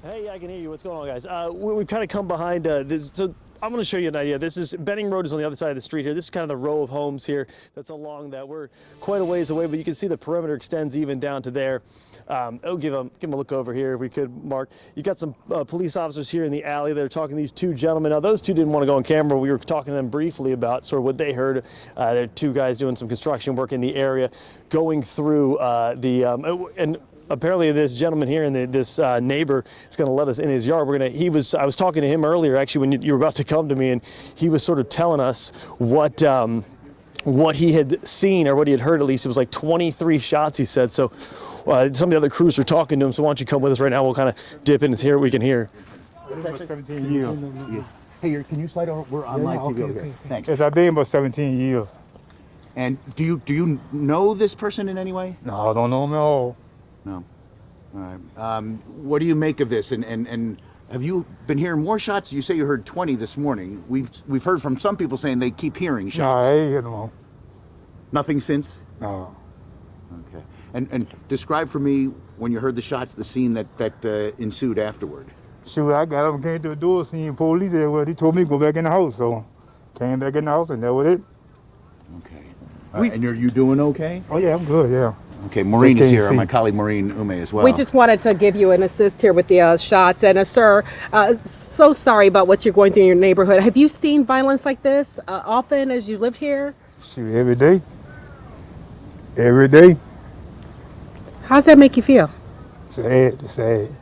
Hey, I can hear you. What's going on, guys? We've kind of come behind this. So I'm going to show you an idea. This is Benning Road is on the other side of the street here. This is kind of the row of homes here that's along that. We're quite a ways away, but you can see the perimeter extends even down to there. Give them a look over here if we could, Mark. You got some police officers here in the alley. They're talking to these two gentlemen. Now, those two didn't want to go on camera. We were talking to them briefly about sort of what they heard. There are two guys doing some construction work in the area, going through and apparently this gentleman here and this neighbor is going to let us in his yard. I was talking to him earlier, actually, when you were about to come to me, and he was sort of telling us what he had seen, or what he had heard at least. It was like 23 shots, he said. So some of the other crews are talking to him, so why don't you come with us right now? We'll kind of dip in and hear what we can hear. It's actually 17 years. Hey, can you slide over? We're on live TV over here. Thanks. Yes, I've been about 17 years. And do you know this person in any way? No, I don't know him at all. No. All right. What do you make of this? And have you been hearing more shots? You say you heard 20 this morning. We've heard from some people saying they keep hearing No, shots. I ain't hear no more. Nothing since? No. Okay. And describe for me, when you heard the shots, the scene that ensued afterward. Shoot, I got up and came to the door, seen police there. Well, he told me to go back in the house, so came back in the house, and that was it. Okay. All right, and you doing okay? Oh yeah, I'm good. Yeah. Okay, Maureen is here, see. my colleague Maureen Ume as well. We just wanted to give you an assist here with the shots. And sir, so sorry about what you're going through in your neighborhood. Have you seen violence like this often as you lived here? Shoot, every day. Every day. How does that make you feel? Sad, sad.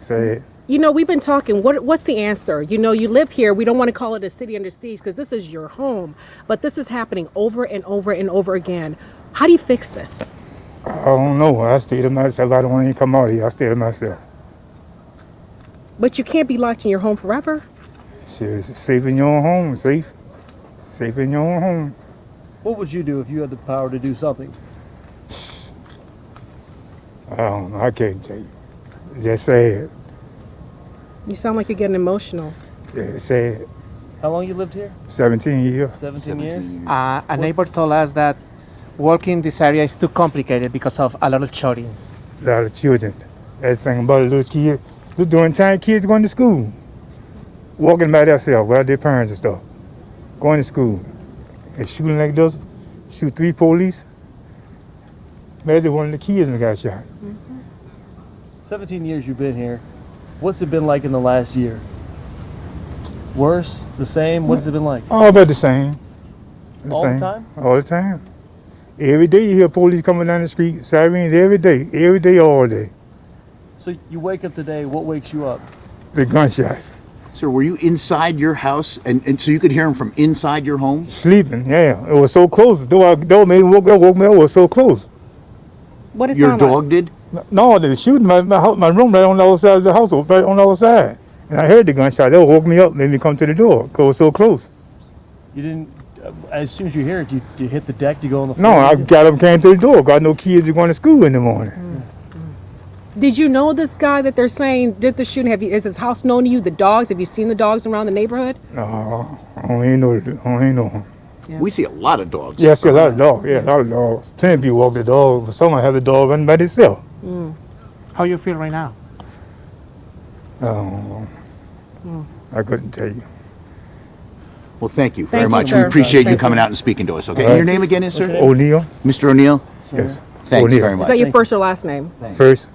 Sad. You know, we've been talking. What's the answer? You know, you live here. We don't want to call it a city under siege because this is your home. But this is happening over and over and over again. How do you fix this? I don't know. I stay to myself. I don't want to come out here. I stay to myself. But you can't be locked in your home forever. Shit, safe in your own home. Safe. Safe in your own home. What would you do if you had the power to do something? I don't know. I can't tell you. Just sad. You sound like you're getting emotional. Yeah, sad. How long you lived here? 17 years. 17 years? A neighbor told us that walking this area is too complicated because of a lot of children. A lot of children. Everything about a little kid. Just doing time kids going to school. Walking by themselves without their parents and stuff. Going to school. And shooting like this. Shoot 3 police. Imagine one of the kids that got shot. 17 years you've been here. What's it been like in the last year? Worse? The same? What's it been like? All about the same. All the time? All the time. Every day you hear police coming down the street, sirens every day, all day. So you wake up today, what wakes you up? The gunshots. Sir, were you inside your house, and so you could hear them from inside your home? Sleeping, yeah. It was so close. The door made me woke me up, it was so close. What is Your dog did? No, they were shooting my room right on the other side of the house, right on the other side. And I heard the gunshot. They woke me up, made me come to the door, because it was so close. You didn't, as soon as you hear it, do you hit the deck, do you go on the floor? No, I got up and came to the door. Got no kids going to school in the morning. Did you know this guy that they're saying did the shooting? Is his house known to you? The dogs? Have you seen the dogs around the neighborhood? No, I don't even know him. Yeah. We see a lot of dogs. Yeah, I see a lot of dogs. Yeah, a lot of dogs. Plenty of people walk the dog, but someone have the dog running by themselves. How you feel right now? I don't know. I couldn't tell you. Well, thank you very Thank you, much. sir. We appreciate you Thank coming you. out and speaking to us, okay? All And right. your name again is, sir? O'Neill? Mr. O'Neill? Yes. Thanks O'Neill. very Is much. that your first or last name? First,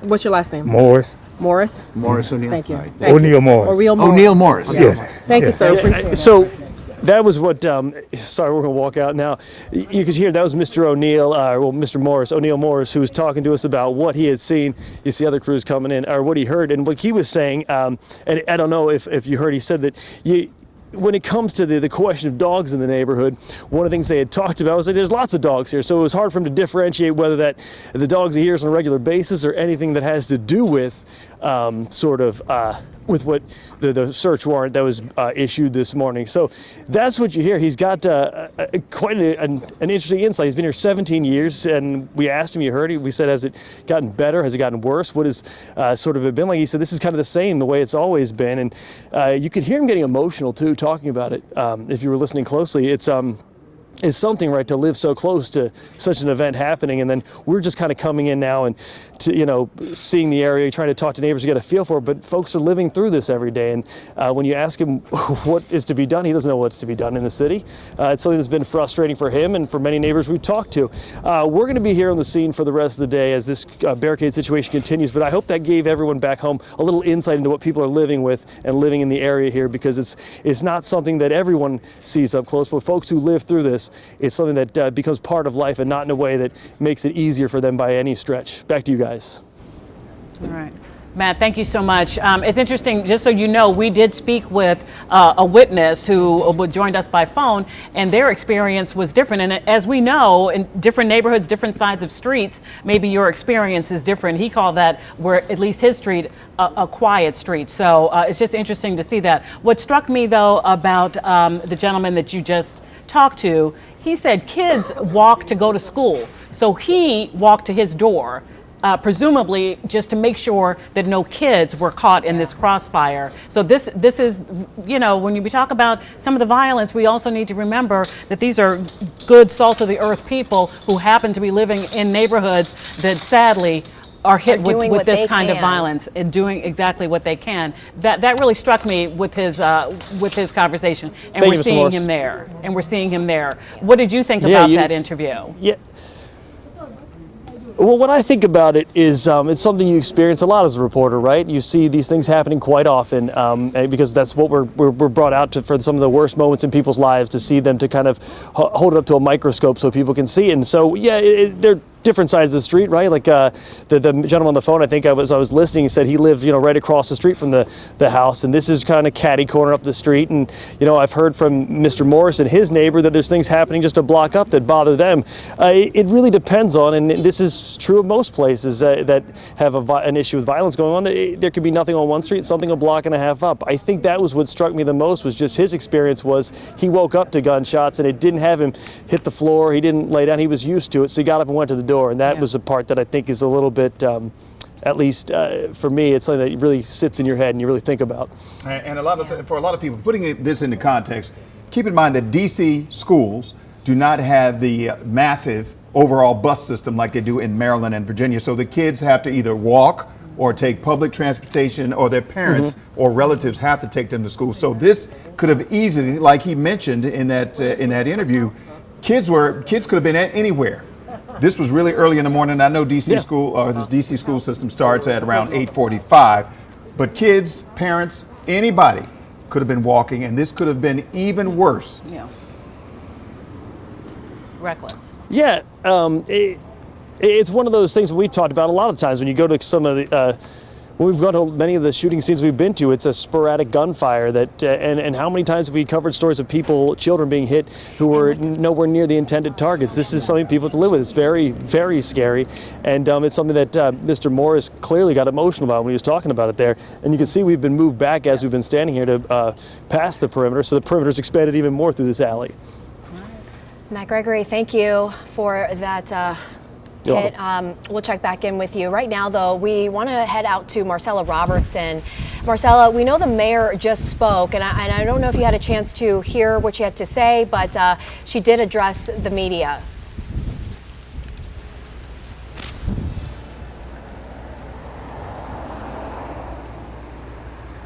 What's your last name? Morris. Morris? Morris O'Neill? Thank you. All right. Thank you. O'Neill Morris. O'Neill Morris. O'Neill Morris. Yes. Thank you, Yes. sir. Appreciate it. So that was what, sorry, we're going to walk out now. You could hear that was Mr. O'Neill, Mr. Morris, O'Neill Morris, who was talking to us about what he had seen. You see other crews coming in, or what he heard. And what he was saying, and I don't know if you heard, he said that when it comes to the question of dogs in the neighborhood, one of the things they had talked about was that there's lots of dogs here. So it was hard for him to differentiate whether that the dogs he hears on a regular basis or anything that has to do with with what the search warrant that was issued this morning. So that's what you hear. He's got quite an interesting insight. He's been here 17 years, and we asked him, you heard it, we said, has it gotten better? Has it gotten worse? What has it been like? He said, this is kind of the same, the way it's always been. And you could hear him getting emotional, too, talking about it. If you were listening closely, it's something, right, to live so close to such an event happening, and then we're just kind of coming in now and seeing the area, trying to talk to neighbors, get a feel for it, but folks are living through this every day, and when you ask him what is to be done, he doesn't know what's to be done in the city. It's something that's been frustrating for him and for many neighbors we've talked to. We're going to be here on the scene for the rest of the day as this barricade situation continues, but I hope that gave everyone back home a little insight into what people are living with and living in the area here, because it's not something that everyone sees up close, but folks who live through this it's something that becomes part of life and not in a way that makes it easier for them by any stretch. Back to you guys. All right. Matt, thank you so much. It's interesting, just so you know, we did speak with a witness who joined us by phone, and their experience was different. And as we know, in different neighborhoods, different sides of streets, maybe your experience is different. He called that, where at least his street, a quiet street. So it's just interesting to see that. What struck me, though, about the gentleman that you just talked to, he said kids walk to go to school. So he walked to his door. Presumably just to make sure that no kids were caught in this crossfire. So this is, you know, when we talk about some of the violence, we also need to remember that these are good, salt of the earth people who happen to be living in neighborhoods that sadly are hit with this kind of violence and doing exactly what they can. That really struck me with his conversation, and we're seeing him there. And we're seeing him there. What did you think about that interview? Yeah. Well, what I think about it is it's something you experience a lot as a reporter, right? You see these things happening quite often because that's what we're brought out to, for some of the worst moments in people's lives, to see them, to kind of hold it up to a microscope so people can see. And so, yeah, they're different sides of the street, right? Like the gentleman on the phone, I think I was listening, he said he lived, you know, right across the street from the house, and this is kind of catty corner up the street. And, you know, I've heard from Mr. Morris and his neighbor that there's things happening just a block up that bother them. It really depends on, and this is true of most places that have an issue with violence going on. There could be nothing on one street, something a block and a half up. I think that was what struck me the most, was just his experience was he woke up to gunshots and it didn't have him hit the floor. He didn't lay down. He was used to it. So he got up and went to the door. And that was a part that I think is a little bit, at least for me, it's something that really sits in your head and you really think about. And for a lot of people, putting this into context, keep in mind that DC schools do not have the massive overall bus system like they do in Maryland and Virginia. So the kids have to either walk or take public transportation, or their parents or relatives have to take them to school. So this could have easily, like he mentioned in that interview, kids could have been anywhere. This was really early in the morning. I know DC school, or this DC school system starts at around 8:45, but kids, parents, anybody could have been walking, and this could have been even worse. Yeah. Reckless. Yeah, it's one of those things we've talked about a lot of times when you go to some of the, when we've gone to many of the shooting scenes we've been to, it's a sporadic gunfire that, and how many times have we covered stories of people, children being hit who were nowhere near the intended targets. This is something people have to live with. It's very, very scary. And it's something that Mr. Morris clearly got emotional about when he was talking about it there. And you can see we've been moved back as we've been standing here to past the perimeter. So the perimeter's expanded even more through this alley. Matt Gregory, thank you for that hit. We'll check back in with you. Right now, though, we want to head out to Marcella Robertson. Marcella, we know the mayor just spoke, and I don't know if you had a chance to hear what she had to say, but she did address the media.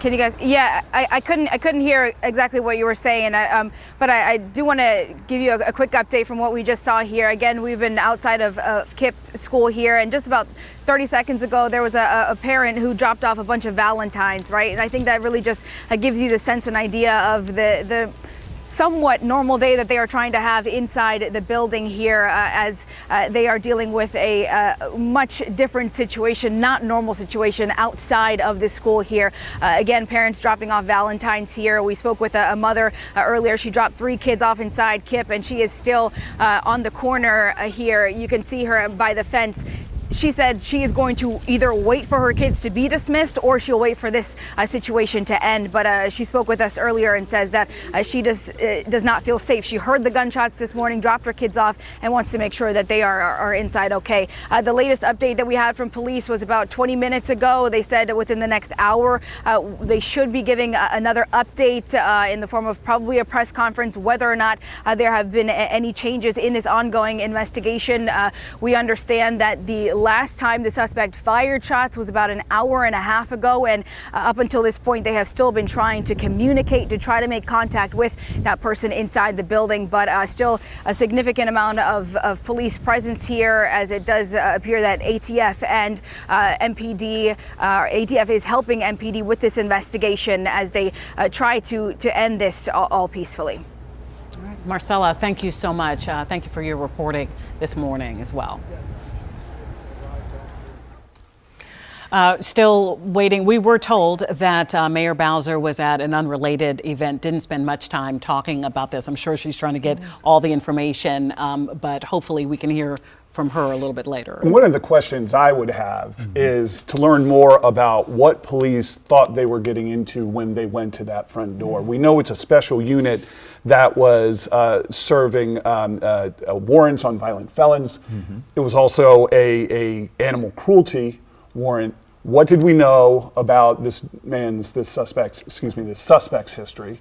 Can you guys? Yeah, I couldn't hear exactly what you were saying, but I do want to give you a quick update from what we just saw here. Again, we've been outside of KIPP school here, and just about 30 seconds ago, there was a parent who dropped off a bunch of Valentines, right? And I think that really just gives you the sense and idea of the somewhat normal day that they are trying to have inside the building here as they are dealing with a much different situation, not normal situation outside of the school here. Again, parents dropping off Valentines here. We spoke with a mother earlier. She dropped 3 kids off inside KIPP, and she is still on the corner here. You can see her by the fence. She said she is going to either wait for her kids to be dismissed or she'll wait for this situation to end. But she spoke with us earlier and says that she does not feel safe. She heard the gunshots this morning, dropped her kids off, and wants to make sure that they are inside okay. The latest update that we had from police was about 20 minutes ago. They said within the next hour, they should be giving another update in the form of probably a press conference, whether or not there have been any changes in this ongoing investigation. We understand that the last time the suspect fired shots was about an hour and a half ago, and up until this point they have still been trying to communicate to try to make contact with that person inside the building, but still a significant amount of police presence here, as it does appear that ATF and MPD, ATF is helping MPD with this investigation as they try to end this all peacefully. Marcella, thank you so much. Thank you for your reporting this morning as well. Still waiting. We were told that Mayor Bowser was at an unrelated event, didn't spend much time talking about this. I'm sure she's trying to get all the information, but hopefully we can hear from her a little bit later. One of the questions I would have is to learn more about what police thought they were getting into when they went to that front door. We know it's a special unit that was serving warrants on violent felons. It was also a animal cruelty warrant. What did we know about this suspect's history?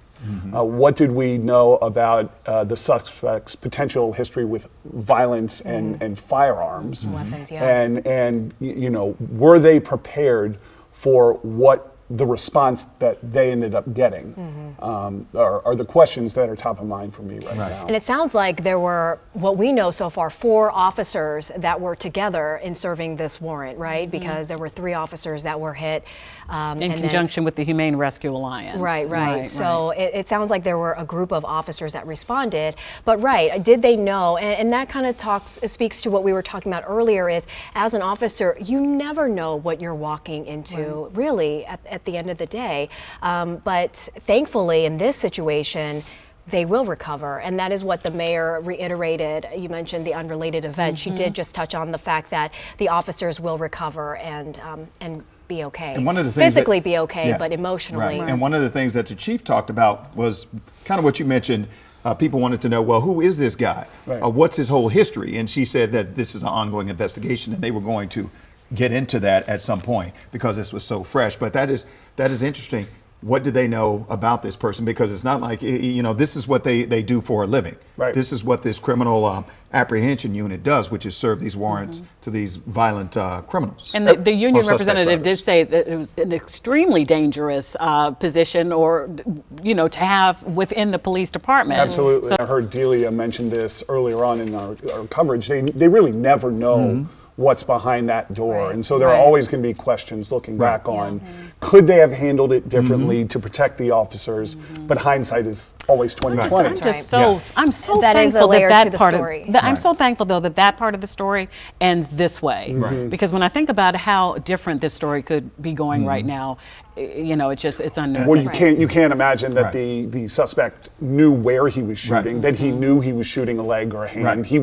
What did we know about the suspect's potential history with violence and firearms? Weapons, yeah. And you know, were they prepared for what the response that they ended up getting? Are the questions that are top of mind for me right now. And it sounds like there were, what we know so far, 4 officers that were together in serving this warrant, right? Because there were 3 officers that were hit. In conjunction with the Humane Rescue Alliance. Right. So it sounds like there were a group of officers that responded. But did they know? And that kind of speaks to what we were talking about earlier is, as an officer, you never know what you're walking into, really, at the end of the day. But thankfully, in this situation, they will recover, and that is what the mayor reiterated. You mentioned the unrelated event. She did just touch on the fact that the officers will recover and be okay. And one of the things physically be okay, but emotionally. Right. And one of the things that the chief talked about was kind of what you mentioned. People wanted to know, well, who is this guy? What's his whole history? And she said that this is an ongoing investigation, and they were going to get into that at some point because this was so fresh. But that is interesting. What did they know about this person? Because it's not like, you know, this is what they do for a living. This is what this criminal apprehension unit does, which is serve these warrants to these violent criminals. And the union representative did say that it was an extremely dangerous position, or, you know, to have within the police department. Absolutely. So I heard Delia mention this earlier on in our coverage. They really never know what's behind that door. And so there are always going to be questions looking back on, could they have handled it differently to protect the officers? But hindsight is always 20/20. I'm just so thankful I'm so thankful though that part of the story ends this way. Because when I think about how different this story could be going right now, you know, it's unnerving. Well, you can't imagine that the suspect knew where he was shooting, that he knew he was shooting a leg or a hand. They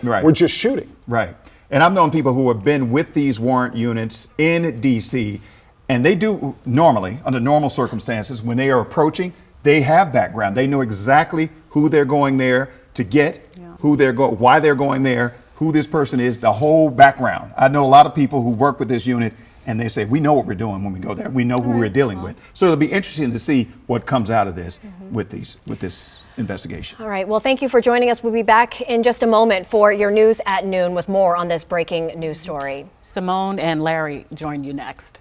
were just shooting. Right. And I've known people who have been with these warrant units in DC, and they do normally, under normal circumstances, when they are approaching, they have background. They know exactly who they're going there to get, why they're going there, who this person is, the whole background. I know a lot of people who work with this unit, and they say, we know what we're doing when we go there. We know who we're dealing with. So it'll be interesting to see what comes out of this with this investigation. All right. Well, thank you for joining us. We'll be back in just a moment for your news at noon with more on this breaking news story. Simone and Larry join you next.